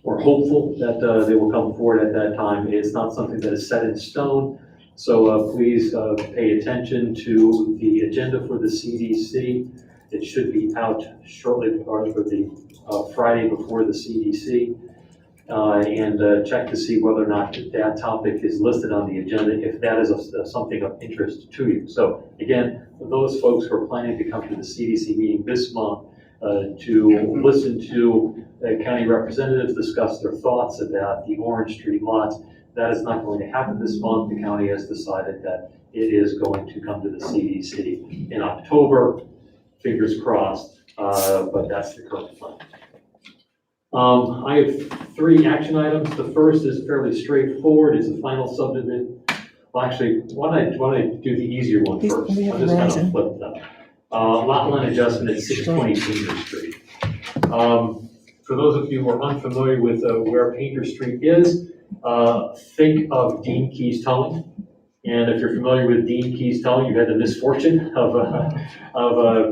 We're hopeful that they will come forward at that time. It's not something that is set in stone, so please pay attention to the agenda for the CDC. It should be out shortly for the Friday before the CDC, and check to see whether or not that topic is listed on the agenda, if that is something of interest to you. So again, for those folks who are planning to come to the CDC meeting this month to listen to county representatives discuss their thoughts about the Orange Street lots, that is not going to happen this month. The county has decided that it is going to come to the CDC in October. Fingers crossed, but that's the current plan. I have 3 action items. The first is fairly straightforward. It's the final subdivision. Well, actually, why don't I do the easier one first? We have I'll just kind Verizon. of flip them. Lot line adjustment at 620 Painter Street. For those of you who are unfamiliar with where Painter Street is, think of Dean Keyes Towing. And if you're familiar with Dean Keyes Towing, you've had the misfortune of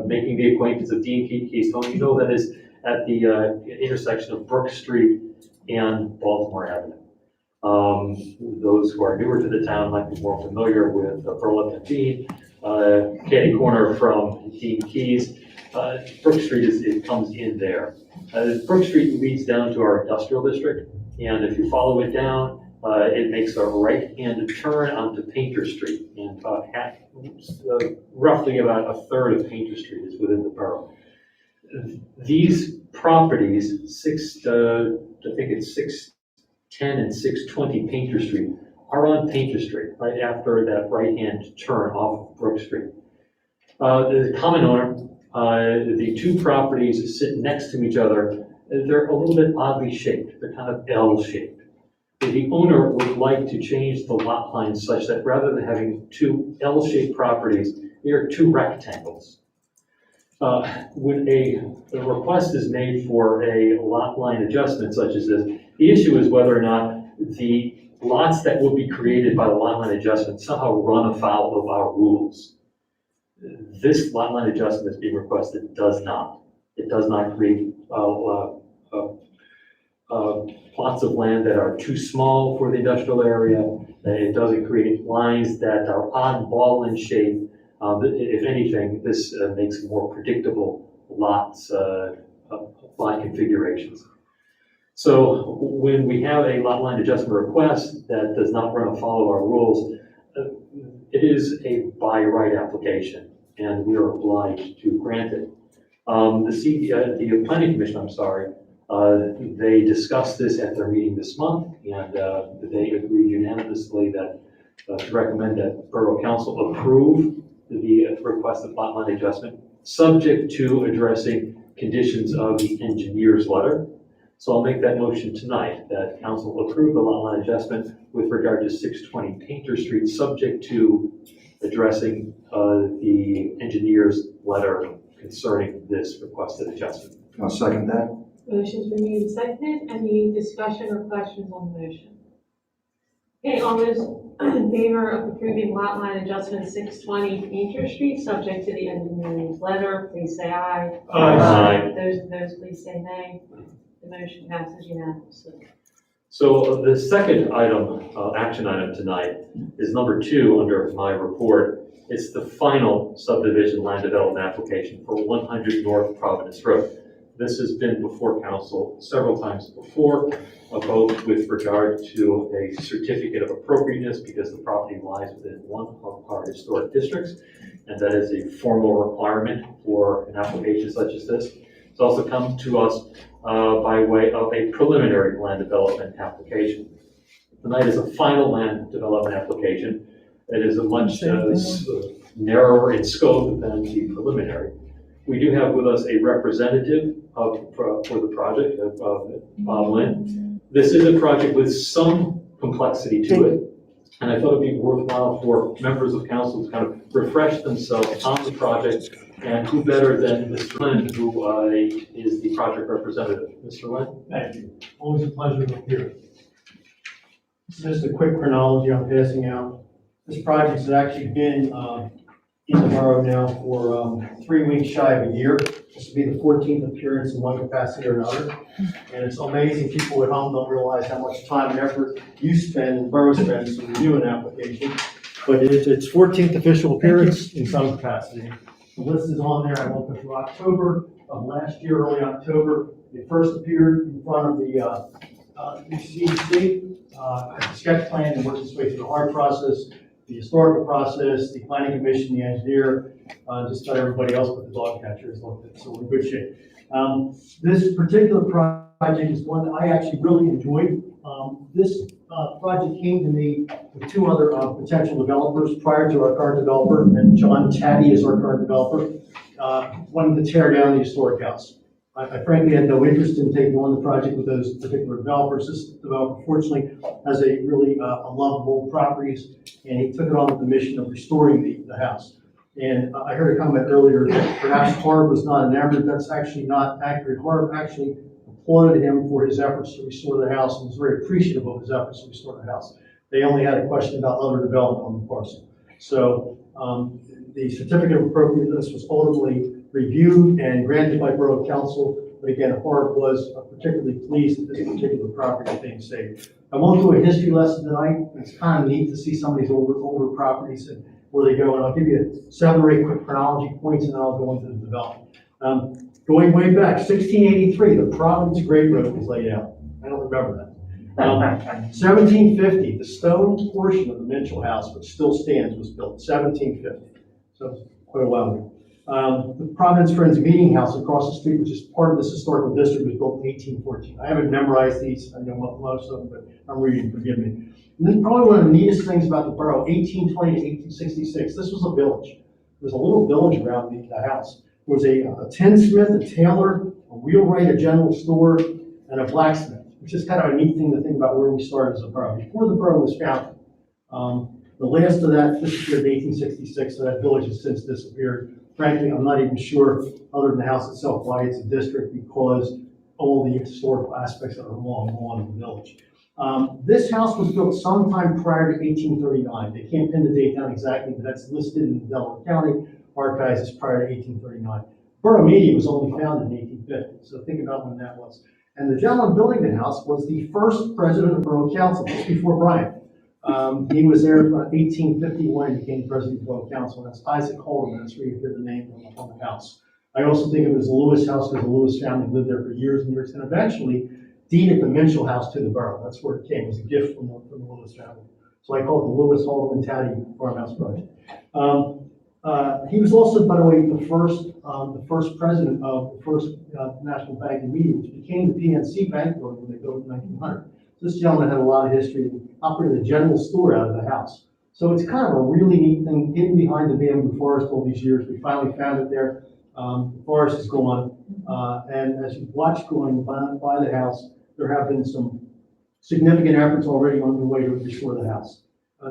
making the acquaintance of Dean Keyes Towing. You know that is at the intersection of Brook Street and Baltimore Avenue. Those who are newer to the town might be more familiar with Borough and Dean, catty corner from Dean Keyes. Brook Street it comes in there. Brook Street leads down to our industrial district, and if you follow it down, it makes a right-hand turn onto Painter Street, and roughly about a third of Painter Street is within the borough. These properties, I think it's 610 and 620 Painter Street, are on Painter Street, right after that right-hand turn off of Brook Street. The common owner, the 2 properties sit next to each other. They're a little bit oddly shaped. They're kind of L-shaped. The owner would like to change the lot line such that rather than having 2 L-shaped properties, there are 2 rectangles. When a request is made for a lot line adjustment such as this, the issue is whether or not the lots that will be created by the lot line adjustment somehow run afoul of our rules. This lot line adjustment that's being requested does not. It does not create plots of land that are too small for the industrial area. It doesn't create lines that are oddball in shape. If anything, this makes more predictable lots, line configurations. So when we have a lot line adjustment request that does not run afoul of our rules, it is a by right application, and we are obliged to grant it. The Planning Commission, they discussed this at their meeting this month, and they agreed unanimously that to recommend that Borough Council approve the requested lot line adjustment, subject to addressing conditions of the engineer's letter. So I'll make that motion tonight, that council approve the lot line adjustment with regard to 620 Painter Street, subject to addressing the engineer's letter concerning this requested adjustment. I'll second that. Motion's been made and seconded. Any discussion or questions on the motion? Okay, all those in favor of approving lot line adjustment 620 Painter Street, subject to the engineer's letter, please say aye. Aye. Those opposed, please say nay. The motion passes unanimously. So the second item, action item tonight is number 2 under my report. It's the final subdivision land development application for 100 North Providence Road. This has been before council several times before, both with regard to a certificate of appropriateness because the property lies within one of our historic districts, and that is a formal requirement for an application such as this. It's also come to us by way of a preliminary land development application. Tonight is a final land development application. It is a much narrower in scope than the preliminary. We do have with us a representative for the project of Bob Lynn. This is a project with some complexity to it, and I thought it'd be worthwhile for members of council to kind of refresh themselves on the project, and who better than Mr. Lynn, who is the project representative. Mr. Lynn? Thank you. Always a pleasure to appear. This is just a quick chronology I'm passing out. This project has actually been in the borough now for 3 weeks shy of a year. This will be the 14th appearance in one capacity or another. And it's amazing, people at home don't realize how much time and effort you spend and the borough spends to review an application. But it's its 14th official appearance in some capacity. The list is on there. I won't go through October of last year, early October. It first appeared in front of the CEC, as a sketch plan, and worked its way through the hard process, the historical process, the planning commission, the engineer, just about everybody else but the dog catchers looked at, so we're in good shape. This particular project is one that I actually really enjoyed. This project came to me with 2 other potential developers prior to our current developer, and John Taddy is our current developer, wanting to tear down the historic house. I frankly had no interest in taking on the project with those particular developers. This developer fortunately has a really a love of old properties, and he took it on with the mission of restoring the house. And I heard a comment earlier that perhaps Harb was not enamored. That's actually not accurate. Harb actually applauded him for his efforts to restore the house and was very appreciative of his efforts to restore the house. They only had a question about other development on the parcel. So the certificate of appropriateness was ultimately reviewed and granted by Borough Council, but again, Harb was particularly pleased that this particular property is being saved. I won't do a history lesson tonight. It's kind of neat to see some of these older properties and where they go, and I'll give you 7 or 8 quick chronology points, and then I'll go into the development. Going way back, 1683, the Providence Great Road was laid out. I don't remember that. 1750, the stone portion of the Mitchell House, which still stands, was built 1750. So quite a while ago. The Providence Friends Meeting House across the street, which is part of this historical district, was built in 1814. I haven't memorized these, I know most of them, but I'm reading, forgive me. And this is probably one of the neatest things about the borough, 1820 to 1866. This was a village. There was a little village around the house. There was a tinsmith, a tailor, a wheelwright, a general store, and a blacksmith, which is kind of a neat thing to think about where we started as a borough. Before the borough was founded, the last of that disappeared in 1866, so that village has since disappeared. Frankly, I'm not even sure, other than the house itself, why it's a district, because all the historical aspects that are long gone in the village. This house was built sometime prior to 1839. They can't pin the date down exactly, but that's listed in the Delaware County Archives as prior to 1839. Borough Media was only founded in 1850, so think about when that was. And the gentleman building the house was the first president of Borough Council, just before Brian. He was there from 1851 and became president of Borough Council. That's Isaac Holden. That's where you hear the name on the house. I also think of it as the Lewis House because the Lewis family lived there for years and years, and eventually deeded the Minchell House to the borough. That's where it came. It was a gift from the Lewis family. So I call it the Lewis Holden Taddy Farmhouse Project. He was also, by the way, the first president of the first National Bank and Media, which became the PNC Bank building when they built it in 1900. This gentleman had a lot of history and operated a general store out of the house. So it's kind of a really neat thing, hidden behind the bamboo forest all these years. We finally found it there. The forest is gone. And as you've watched going by the house, there have been some significant efforts already on the way to restore the house.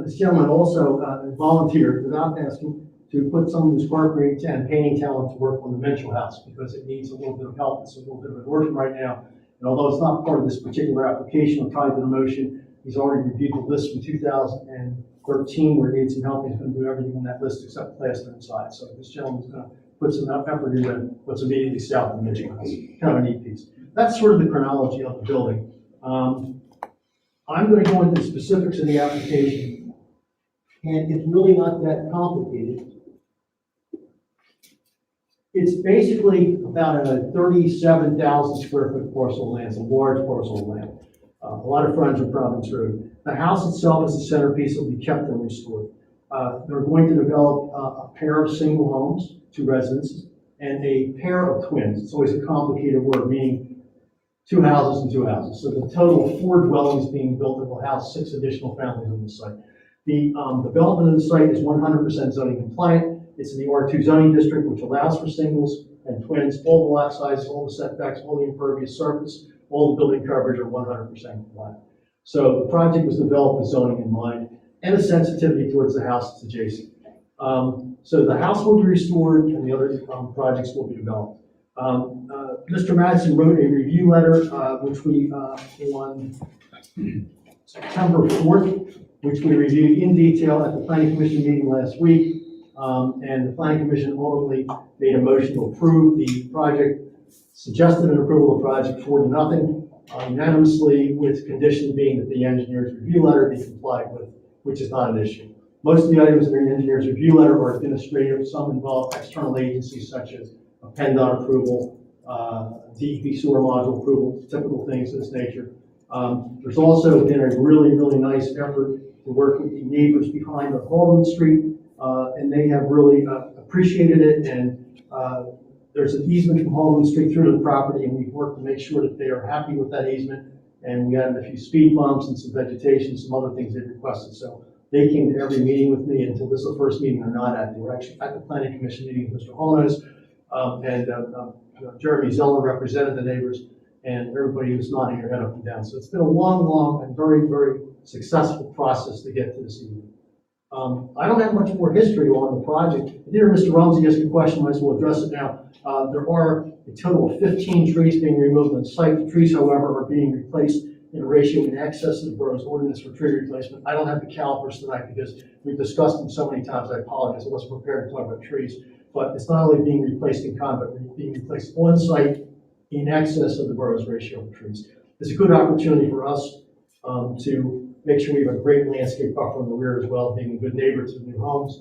This gentleman also volunteered, without asking, to put some of his carpentry and painting talent to work on the Mitchell House because it needs a little bit of help. It's a little bit of an orphan right now. And although it's not part of this particular application or tied to the motion, He's already reviewed the list from 2013 where he needed some help. He's going to do everything on that list except plaster inside. So this gentleman's going to put some effort into what's immediately south of the Mitchell House. Kind of a neat piece. That's sort of the chronology of the building. I'm going to go into the specifics of the application, and it's really not that complicated. It's basically about a 37,000 square foot parcel of land. It's a large parcel of land. A lot of frontage on Providence Road. The house itself is the centerpiece that will be kept and restored. They're going to develop a pair of single homes, 2 residences, and a pair of twins. It's always a complicated word, meaning 2 houses and 2 houses. So the total of 4 dwellings being built that will house 6 additional families on the site. The development of the site is 100% zoning compliant. It's in the R2 zoning district, which allows for singles and twins. All the lot sizes, all the setbacks, all the impervious surface, all the building coverage are 100% compliant. So the project was developed with zoning in mind and a sensitivity towards the house that's adjacent. So the house will be restored and the other projects will be developed. Mr. Madison wrote a review letter, which we, on September 4th, which we reviewed in detail at the Planning Commission meeting last week. And the Planning Commission ultimately made a motion to approve the project, suggested an approval of the project 4-0 unanimously, with condition being that the engineer's review letter be complied with, which is not an issue. Most of the items in the engineer's review letter are administrative. Some involve external agencies such as a PennDOT approval, DEP sewer module approval, typical things of this nature. There's also been a really, really nice effort to work with the neighbors behind the Halden Street, and they have really appreciated it. And there's an easement from Halden Street through to the property, and we've worked to make sure that they are happy with that easement. And we added a few speed bumps and some vegetation, some other things they requested. So they came to every meeting with me until this is the first meeting they're not at. They were actually at the Planning Commission meeting with Mr. Holmes, and Jeremy Zeller represented the neighbors, and everybody was nodding their head up and down. So it's been a long, long and very, very successful process to get to this evening. I don't have much more history on the project. I did hear Mr. Rumsey ask a question, might as well address it now. There are a total of 15 trees being removed on the site. The trees, however, are being replaced in a ratio in excess of the borough's ordinance for tree replacement. I don't have the calipers tonight because we've discussed them so many times. I apologize. I wasn't prepared to talk about trees. But it's not only being replaced in kind, but being replaced on site in excess of the borough's ratio of trees. It's a good opportunity for us to make sure we have a great landscape buffer in the rear as well, being a good neighbor to the new homes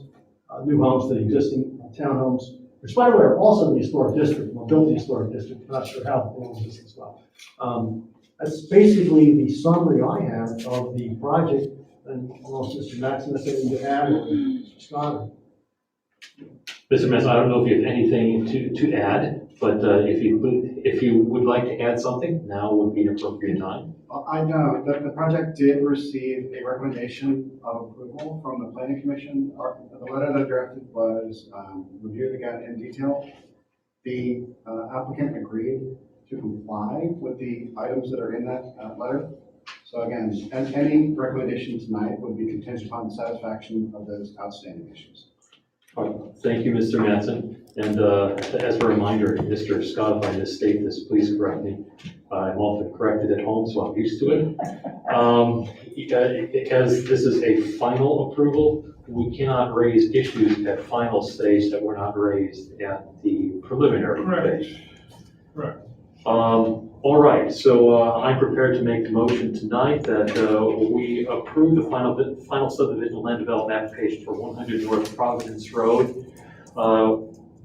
to the existing townhomes, which, by the way, are also in the historic district. Well, built in the historic district. I'm not sure how long this as well. That's basically the summary I have of the project. And unless Mr. Matson has anything to add, or Mr. Scott. Mr. Matson, I don't know if you have anything to add, but if you would like to add something, now would be an appropriate time. I know that the project did receive a recommendation of approval from the Planning Commission. The letter that I drafted was reviewed again in detail. The applicant agreed to comply with the items that are in that letter. So again, any recommendation tonight would be contingent upon the satisfaction of those outstanding issues. All right. Thank you, Mr. Matson. And as a reminder, Mr. Scott, if I misstate this, please correct me. I'm often corrected at home, so I'm used to it. As this is a final approval, we cannot raise issues at final stage that were not raised at the preliminary stage. Correct. All right, so I'm prepared to make the motion tonight that we approve the final subdivision land development application for 100 North Providence Road,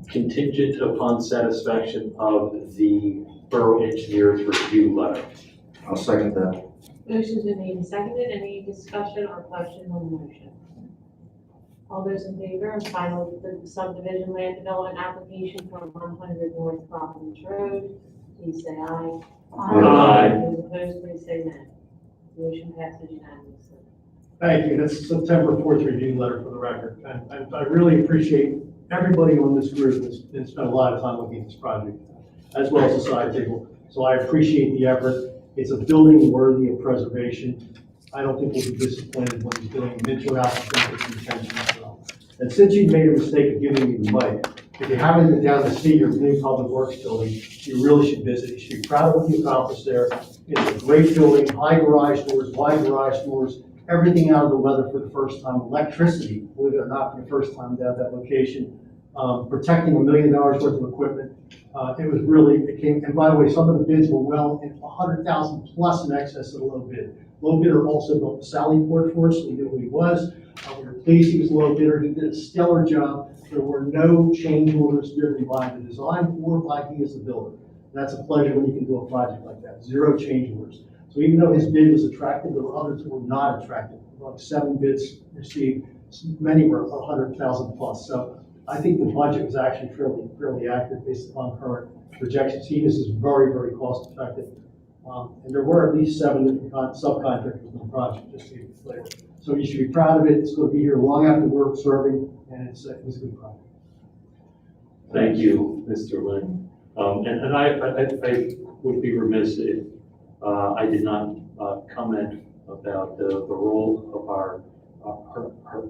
contingent upon satisfaction of the borough engineer's review letter. I'll second that. Motion's been made and seconded. Any discussion or question on the motion? All those in favor of final subdivision land development application for 100 North Providence Road, please say aye. Aye. Those opposed, please say nay. Motion passes unanimously. Thank you. That's September 4th review letter for the record. And I really appreciate everybody on this group that's spent a lot of time looking at this project, as well as the side table. So I appreciate the effort. It's a building worthy of preservation. I don't think we'll be disappointed when he's doing Mitchell House. I think it's intentional as well. And since you made a mistake of giving me the mic, If you haven't been down to see your new public works building, you really should visit. You should be proud of what you accomplished there. It's a great building, high garage doors, wide garage doors, everything out of the weather for the first time. Electricity, believe it or not, for the first time down at that location. Protecting $1 million worth of equipment. It came, and by the way, some of the bids were well in 100,000 plus in excess of the low bid. Low bidder also built the Sally Port for us, so we knew who he was. We were pleased he was a low bidder. He did a stellar job. There were no change orders driven by the design or by he as the builder. And that's a pleasure when you can do a project like that. 0 change orders. So even though his bid was attractive, there were others that were not attractive. Like 7 bids received, many were 100,000 plus. So I think the budget was actually fairly accurate based upon current projections. This is very, very cost effective. And there were at least 7 different subcontractors in the project, just to give you a flavor. So you should be proud of it. It's going to be here long after we're serving, and it was a good project. Thank you, Mr. Lynn. And I would be remiss if I did not comment about the role of our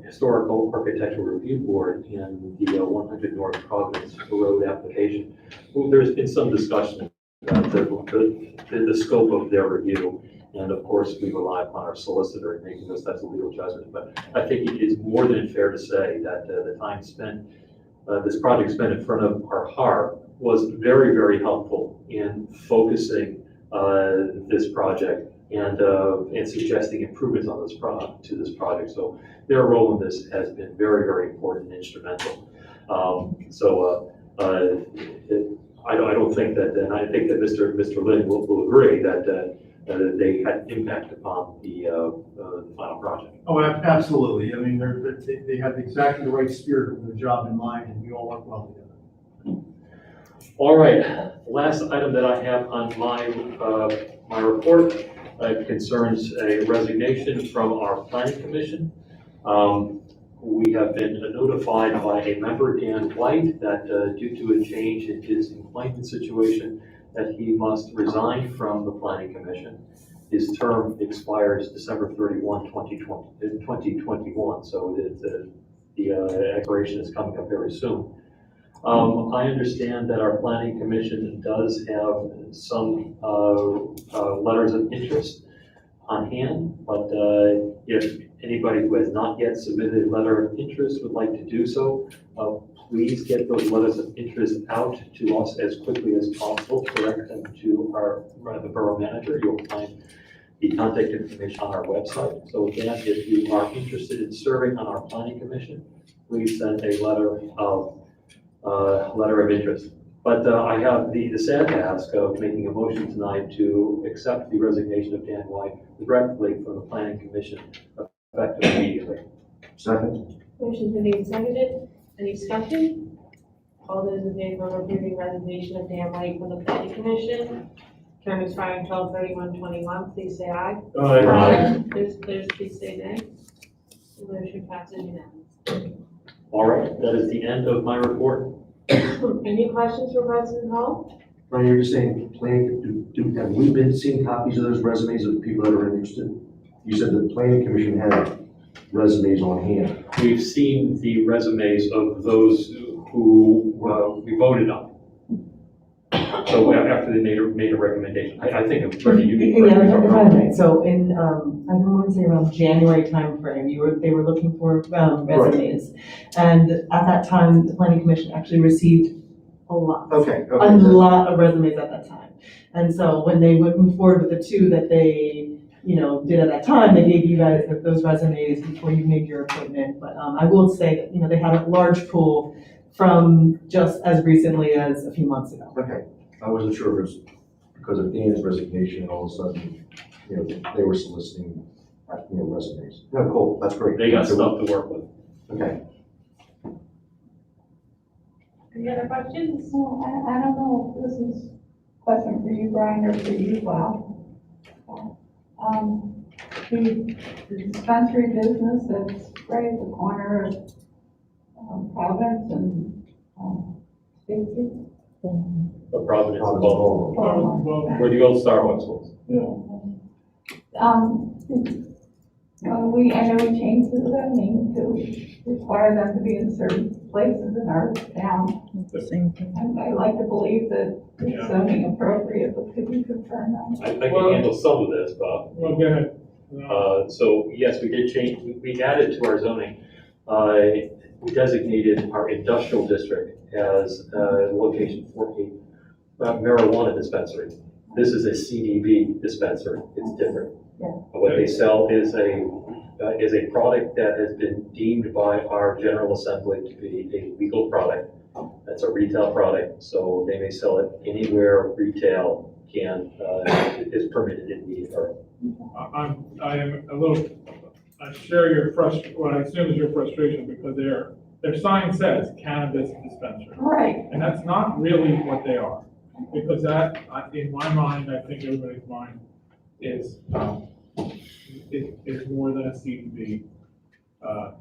Historical Architectural Review Board in the 100 North Providence Road application. Well, there's been some discussion about the scope of their review. And of course, we rely upon our solicitor in making those types of legal judgments. But I think it is more than fair to say that the time spent, this project spent in front of our HAR was very, very helpful in focusing this project and suggesting improvements on this project. So their role in this has been very, very important and instrumental. I don't think that, and I think that Mr. Lynn will agree that they had impact upon the final project. Oh, absolutely. I mean, they have exactly the right spirit of the job in mind, and we all work well together. All right, last item that I have on my report concerns a resignation from our planning commission. We have been notified by a member, Dan White, that due to a change in his employment situation, that he must resign from the planning commission. His term expires December 31, 2021, so the expiration is coming up very soon. I understand that our planning commission does have some letters of interest on hand, but if anybody who has not yet submitted a letter of interest would like to do so, please get those letters of interest out to us as quickly as possible. Direct them to the borough manager. You'll find the contact information on our website. So again, if you are interested in serving on our planning commission, please send a letter of interest. But I have the sad task of making a motion tonight to accept the resignation of Dan White regretfully from the planning commission effective immediately. Second. Motion's been made and seconded. Any discussion? All those in favor of approving resignation of Dan White from the planning commission, term expiring 12/31/21, please say aye. Aye. Those opposed, please say nay. The motion passes unanimously. All right, that is the end of my report. Any questions for President Hall? Brian, you're just saying, have we been seeing copies of those resumes of people that are interested? You said the planning commission had resumes on hand. We've seen the resumes of those who we voted on. So after they made a recommendation, I think it's pretty unique. Yeah, if I may. So in, I want to say around January timeframe, they were looking for resumes. And at that time, the planning commission actually received a lot. A lot of resumes at that time. And so when they would move forward with the 2 that they, did at that time, they gave you guys those resumes before you made your appointment. But I will say that, they had a large pool from just as recently as a few months ago. Okay, I wasn't sure if it was because of Dan's resignation, all of a sudden, they were soliciting, resumes. No, cool, that's great. They got stuff to work with. Okay. Any other questions? Well, I don't know if this is a question for you, Brian, or for you, Bob. The dispensary business that's right at the corner of Providence and State Street. The Providence Ball, where the old Starbucks was. Yeah. I know we changed the zoning to require them to be in certain places in our town. Same thing. And I like to believe that it's zoning appropriate, but could you confirm that? I can handle some of this, Bob. Well, go ahead. So yes, we did change, we added to our zoning, we designated our industrial district as a location for a marijuana dispensary. This is a CBD dispensary, it's different. Yeah. What they sell is a product that has been deemed by our General Assembly to be a legal product. That's a retail product, so they may sell it anywhere retail is permitted in the borough. I am a little, I share your what I assume is your frustration, because their sign says cannabis dispensary. Right. And that's not really what they are, because that, in my mind, I think everybody's mind is more than a CBD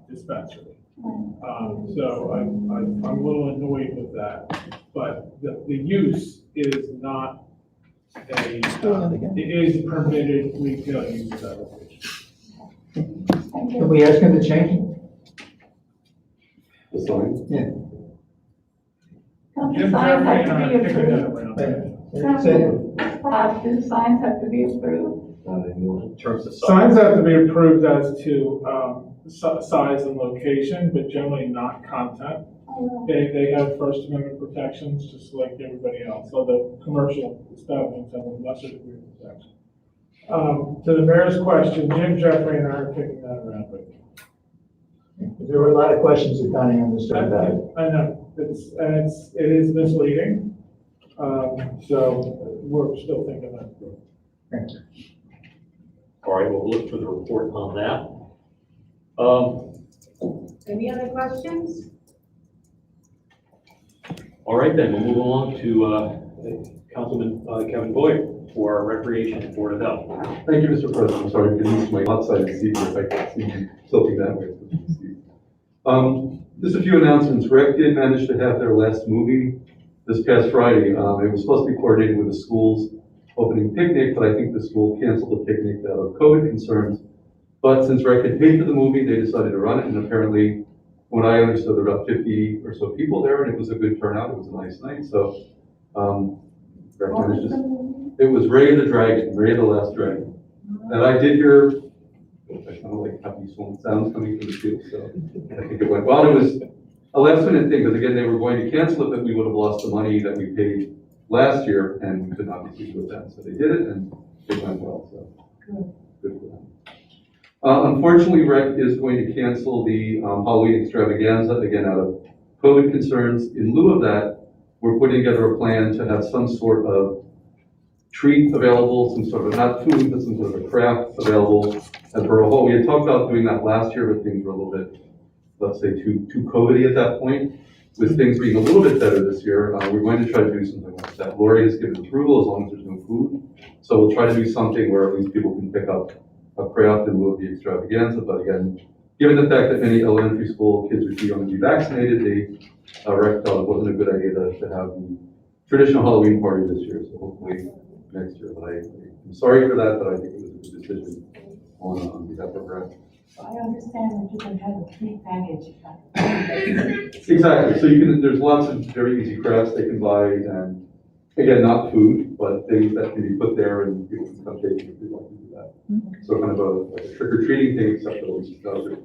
dispensary. So I'm a little annoyed with that, but the use is not it is permitted retail use of that location. Can we ask him to change it? The sign? Yeah. Don't the Jim signs Jeffrey have and I to are be kicking that approved? around. Say, Do the signs have to be approved? Not anymore. In terms of Signs have to be approved as to size and location, but generally not content. They have First Amendment protections, just like everybody else, although commercial establishments have a lesser degree of protection. To the mayor's question, Jim Jeffrey and I are kicking that around. there were a lot of questions that Connie understood about it. I know, it is misleading, so we're still thinking that through. Thank you. All right, we'll look for the report on that. Any other questions? All right, then, we'll move along to Councilman Kevin Boyd for our Recreation Board of Health. Thank you, Mr. President. I'm sorry, I can use my outside seat if I can see you tilting that way. Just a few announcements. Rec did manage to have their last movie this past Friday. It was supposed to be coordinated with the school's opening picnic, but I think the school canceled the picnic out of COVID concerns. But since Rec had paid for the movie, they decided to run it, and apparently, when I understood, there were about 50 or so people there, and it was a good turnout. It was a nice night, so Rec managed to. It was Ray the Dragon, Ray the Last Dragon. And I did hear, I kind of like happy sounds coming from the field, so I think it went well. It was a last minute thing, because again, they were going to cancel it, but we would have lost the money that we paid last year, and we could not obviously do it then. So they did it, and it went well, so good for them. Unfortunately, Rec is going to cancel the Halloween extravaganza, again, out of COVID concerns. In lieu of that, we're putting together a plan to have some sort of treat available, some sort of, not food, but some sort of a craft available at Borough Hall. We had talked about doing that last year, but things were a little bit, let's say, too COVID-y at that point. With things being a little bit better this year, we're going to try to do something like that. Lori has given approval as long as there's no food. So we'll try to do something where at least people can pick up a craft in lieu of the extravaganza. But again, given the fact that many elementary school kids are going to be vaccinated, they Rec felt it wasn't a good idea to have the traditional Halloween party this year. So hopefully next year. But I'm sorry for that, but I think it was a good decision on behalf of Rec. I understand that you can have a free package. Exactly. So you can. There's lots of very easy crafts they can buy, and again, not food, but things that can be put there, and people can come take if they want to do that. So kind of like a trick or treating thing, except that it's not for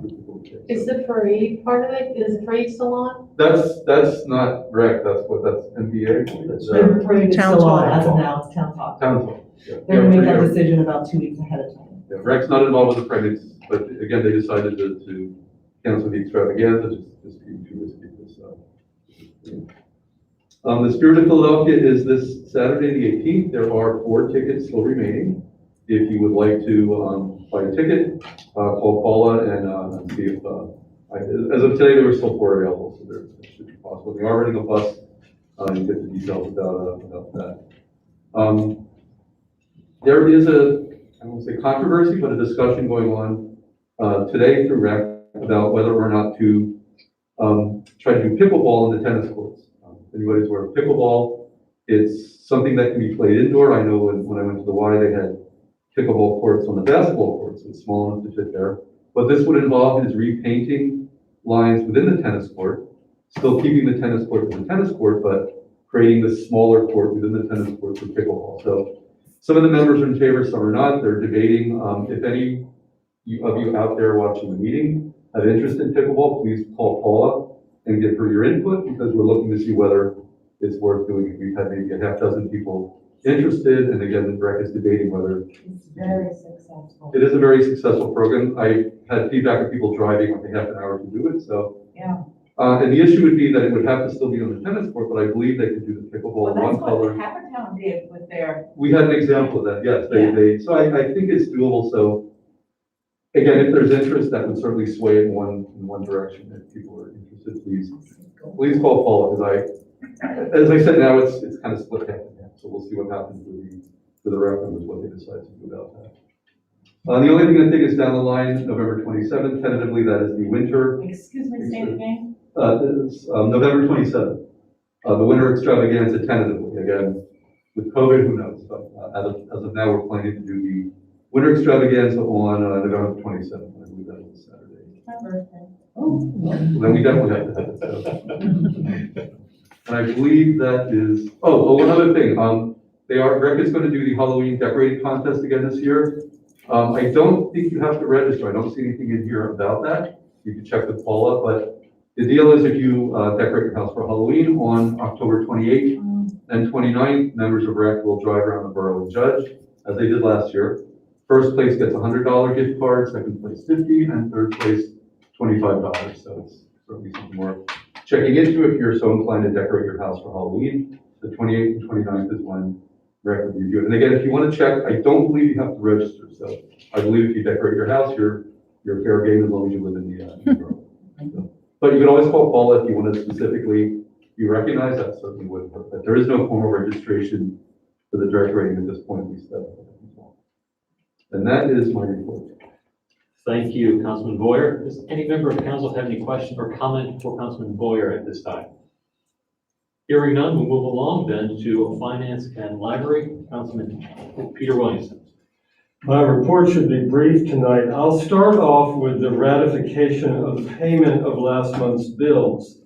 people to take. Is the parade part of it? Is the parade still on? That's not Rec. That's MBA. That's The parade is Town still on, Talk. as of now, it's Town Talk. Town Hall. Yeah. They're gonna make that Yeah, decision about 2 weeks ahead of time. Yeah, Rec's not involved with the pregnancy, but again, they decided to cancel the extravaganza, just being too risky. The Spirit of Philadelphia is this Saturday, the 18th. There are 4 tickets still remaining. If you would like to buy a ticket, call Paula and see if, as of today, there were still 4 available, so there should be possible. They are renting a bus, and get the details about that. There is I won't say controversy, but a discussion going on today through Rec about whether or not to try to do pickleball in the tennis courts. If anybody's aware of pickleball, it's something that can be played indoor. I know when I went to the Y, they had pickleball courts on the basketball courts, so it's small enough to fit there. What this would involve is repainting lines within the tennis court, still keeping the tennis court as a tennis court, but creating this smaller court within the tennis court for pickleball. So some of the members are in favor, some are not. They're debating. If any of you out there watching the meeting have interest in pickleball, please call Paula and give her your input, because we're looking to see whether it's worth doing it. We've had maybe a half dozen people interested, and again, Rec is debating whether. It's very successful. It is a very successful program. I had feedback of people driving like a half an hour to do it, so. Yeah. And the issue would be that it would have to still be on the tennis court, but I believe they could do the pickleball in one color. That's what Havertown did with their. We had an example of that, yes, so I think it's doable, so. Again, if there's interest, that would certainly sway it in one direction. If people are interested, please call Paula, because as I said, now it's kind of split half and half, so we'll see what happens with the rec members, what they decide to do about that. The only thing I think is down the line, November 27th, tentatively, that is the winter. Excuse me, say it again? It's November 27th. The winter extravaganza tentatively, again, with COVID, who knows, but as of now, we're planning to do the winter extravaganza on November 27th. I believe that is Saturday. My birthday. Then we definitely have to have it. So. And I believe that is, one other thing. Rec is going to do the Halloween decorating contest again this year. I don't think you have to register. I don't see anything in here about that. You can check with Paula, but the deal is if you decorate your house for Halloween on October 28th and 29th, members of Rec will drive around the borough and judge, as they did last year. First place gets a $100 gift card, second place $50, and third place $25. So it's certainly something worth checking into if you're so inclined to decorate your house for Halloween. The 28th and 29th is when Rec will do it. And again, if you want to check, I don't believe you have to register. So I believe if you decorate your house, you're fair game as long as you live in the borough. So, but you can always call Paula if you want to specifically be recognized. That certainly would work. But there is no formal registration for the decorating at this point. And that is my report. Thank you, Councilman Boyer. Does any member of council have any question or comment for Councilman Boyer at this time? Hearing none, we'll move along then to Finance and Library. Councilman Peter Williamson. My report should be brief tonight. I'll start off with the ratification of the payment of last month's bills.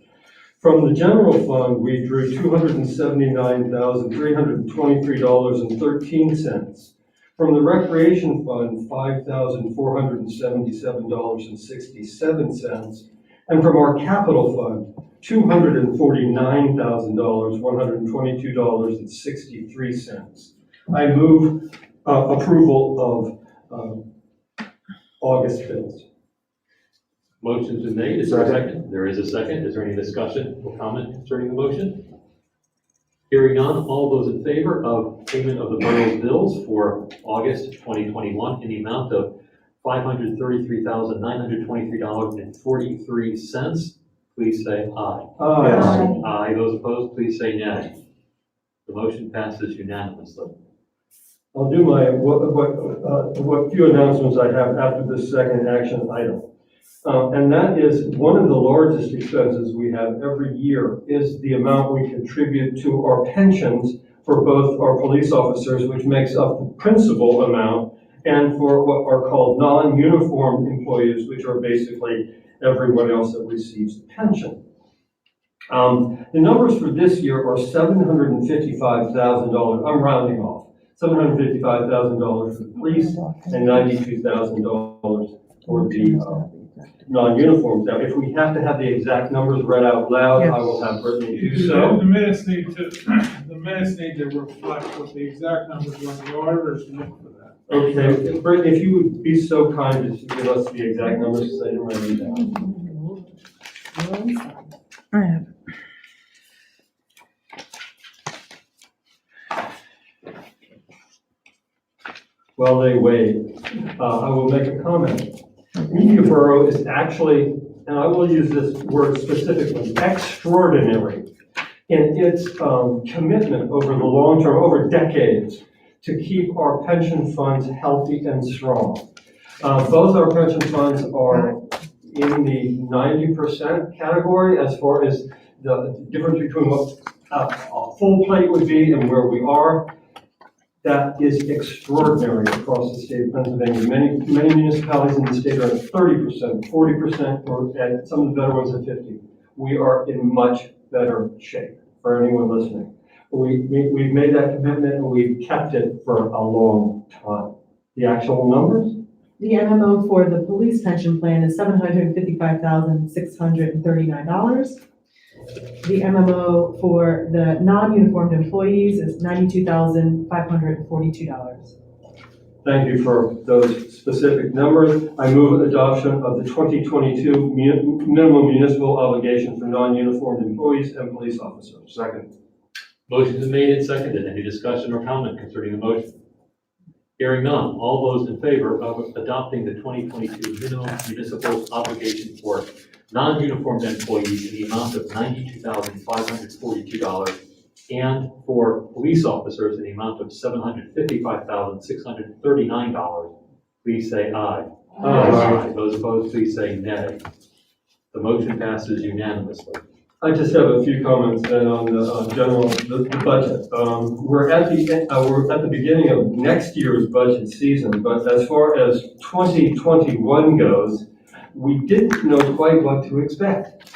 From the general fund, we drew $279,323.13. From the Recreation Fund, $5,477.67, and from our Capital Fund, $249,122.63. I move approval of August bills. Motion's been made. Is there a second? There is a second. Is there any discussion or comment concerning the motion? Hearing none, all those in favor of payment of the borough's bills for August 2021 in the amount of $533,923.43, please say aye. Aye. Aye. Those opposed, please say nay. The motion passes unanimously. I'll do my, what few announcements I have after this second action item. And that is one of the largest expenses we have every year is the amount we contribute to our pensions for both our police officers, which makes up the principal amount, and for what are called non-uniformed employees, which are basically everyone else that receives the pension. The numbers for this year are $755,000. I'm rounding off. $755,000 for the police and $92,000 for the non-uniforms. Now, if we have to have the exact numbers read out loud, I will have Brittany do so. The minutes need to reflect what the exact numbers are. The auditors look for that. Okay, Brittany, if you would be so kind as to give us the exact numbers, because I didn't write them down. I have it. While they wait, I will make a comment. Media Borough is actually, and I will use this word specifically, extraordinary in its commitment over the long term, over decades, to keep our pension funds healthy and strong. Both our pension funds are in the 90% category as far as the difference between what a full plate would be and where we are. That is extraordinary across the state of Pennsylvania. Many municipalities in the state are at 30%, 40%, or at some of the better ones at 50. We are in much better shape for anyone listening. We've made that commitment and we've kept it for a long time. The actual numbers? The MMO for the police pension plan is $755,639. The MMO for the non-uniformed employees is $92,542. Thank you for those specific numbers. I move adoption of the 2022 minimum municipal obligation for non-uniformed employees and police officers. Second. Motion is made and seconded. Any discussion or comment concerning the motion? Hearing none. All those in favor of adopting the 2022 minimum municipal obligation for non-uniformed employees in the amount of $92,542 and for police officers in the amount of $755,639, please say aye. Aye. Those opposed, please say nay. The motion passes unanimously. I just have a few comments then on the the budget. We're at the beginning of next year's budget season, but as far as 2021 goes, we didn't know quite what to expect.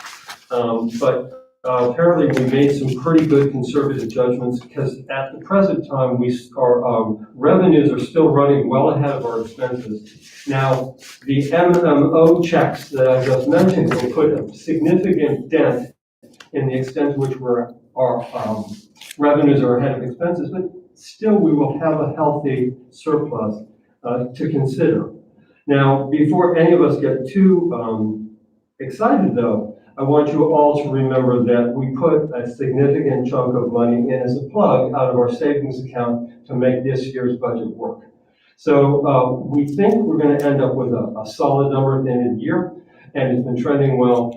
But apparently we made some pretty good conservative judgments because at the present time, our revenues are still running well ahead of our expenses. Now, the MMO checks that I just mentioned will put a significant dent in the extent to which our revenues are ahead of expenses, but still we will have a healthy surplus to consider. Now, before any of us get too excited though, I want you all to remember that we put a significant chunk of money in as a plug out of our savings account to make this year's budget work. So we think we're going to end up with a solid number at the end of the year, and it's been trending well.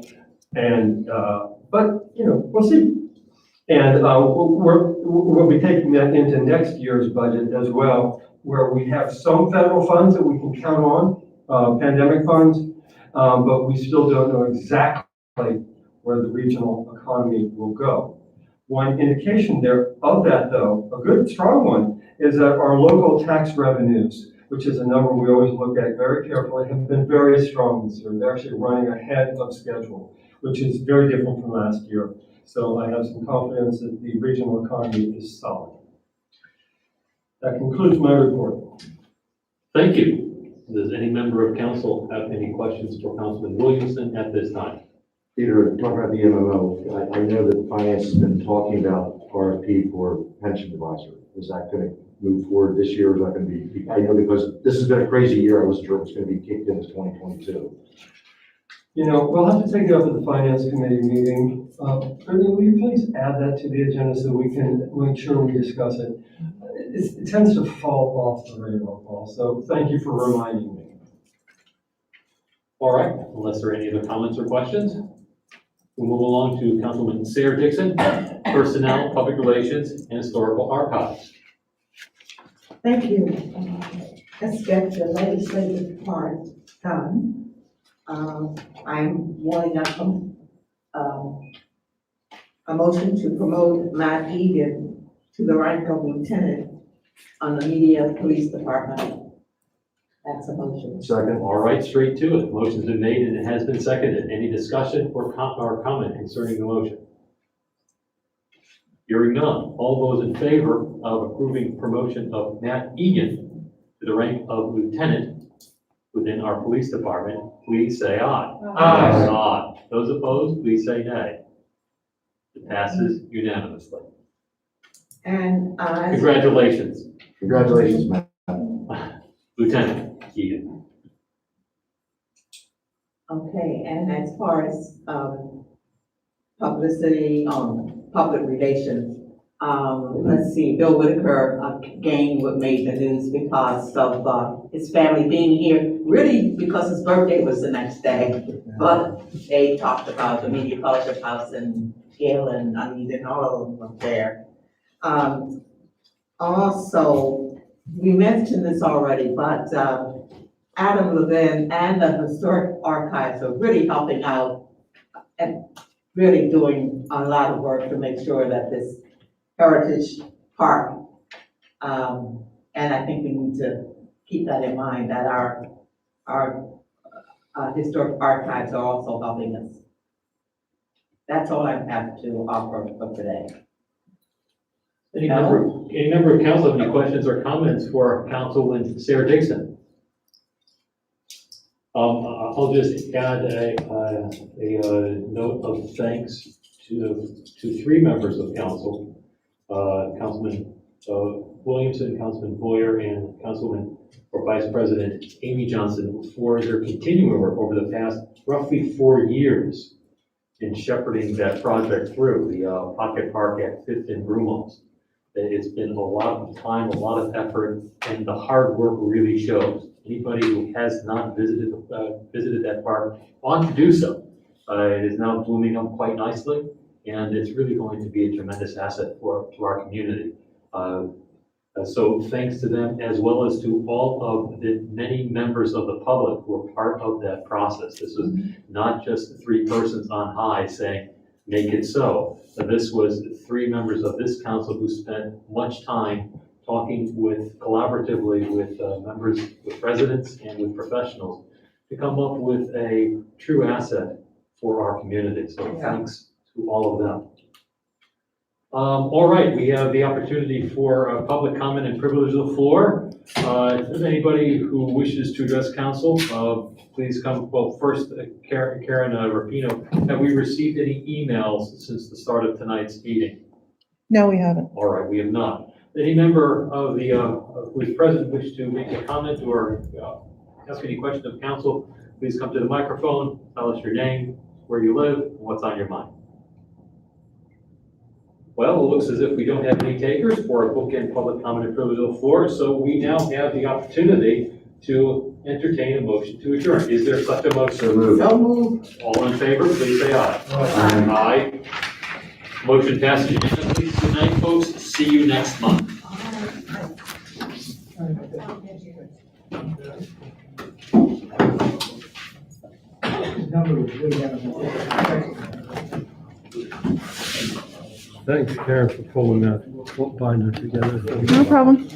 And but we'll see. And we'll be taking that into next year's budget as well, where we have some federal funds that we can count on, pandemic funds, but we still don't know exactly where the regional economy will go. One indication there of that, though, a good strong one, is that our local tax revenues, which is a number we always look at very carefully, have been very strong this year. They're actually running ahead of schedule, which is very different from last year. So I have some confidence that the regional economy is solid. That concludes my report. Thank you. Does any member of council have any questions for Councilman Williamson at this time? Peter, talking about the MMO, I know that finance has been talking about RFP for pension advisor. Is that going to move forward this year? Or is that going to be, I know because this has been a crazy year. I wasn't sure it was going to be kicked into 2022. We'll have to take it up at the finance committee meeting. Brittany, will you please add that to the agenda so we can make sure we discuss it? It tends to fall off the radar, Paul, so thank you for reminding me. All right, unless there are any other comments or questions, we'll move along to Councilman Sarah Dixon, Personnel, Public Relations, and Historical Archives. Thank you. Let's get the legislative part done. I'm wanting a motion to promote Matt Egan to the rank of lieutenant on the Media Police Department. That's a motion. Second. All right, straight to it. Motion's been made and it has been seconded. Any discussion or comment concerning the motion? Hearing none. All those in favor of approving promotion of Matt Egan to the rank of lieutenant within our police department, please say aye. Aye. Aye. Those opposed, please say nay. It passes unanimously. And Congratulations. Congratulations, Matt. Lieutenant Egan. okay, and as far as publicity, public relations, let's see, Bill Whitaker again made the news because of his family being here, really because his birthday was the next day. But they talked about the Media Fellowship House and Gail and all of them were there. Also, we mentioned this already, but Adam Levin and the Historic Archives are really helping out and really doing a lot of work to make sure that this Heritage Park And I think we need to keep that in mind, that our historic archives are also helping us. That's all I have to offer for today. Any member of council have any questions or comments for Councilwoman Sarah Dixon? I'll just add a note of thanks to three members of council, Councilman Williamson, Councilman Boyer, and Councilman or Vice President Amy Johnson for their continuing work over the past roughly 4 years in shepherding that project through the Pocket Park at 5th and Broomhouse. It's been a lot of time, a lot of effort, and the hard work really shows. Anybody who has not visited that park ought to do so. It is now blooming up quite nicely, and it's really going to be a tremendous asset to our community. So thanks to them, as well as to all of the many members of the public who were part of that process. This was not just 3 persons on high saying, make it so. This was 3 members of this council who spent much time talking collaboratively with members, with residents, and with professionals to come up with a true asset for our community. So thanks to all of them. All right, we have the opportunity for public comment and privilege of the floor. If there's anybody who wishes to address council, please come. Well, first, Karen Rapino, have we received any emails since the start of tonight's meeting? No, we haven't. All right, we have not. Any member of the who is present wish to make a comment or ask any question of council, please come to the microphone, tell us your name, where you live, and what's on your mind. Well, it looks as if we don't have any takers for a bookend public comment and privilege of the floor, so we now have the opportunity to entertain a motion to adjourn. Is there such a motion? So moved. So moved. All in favor, please say aye. Aye. Motion passes unanimously. Good night, folks. See you next month. Number was way down. Thanks, Karen, for pulling that binder together. No problem.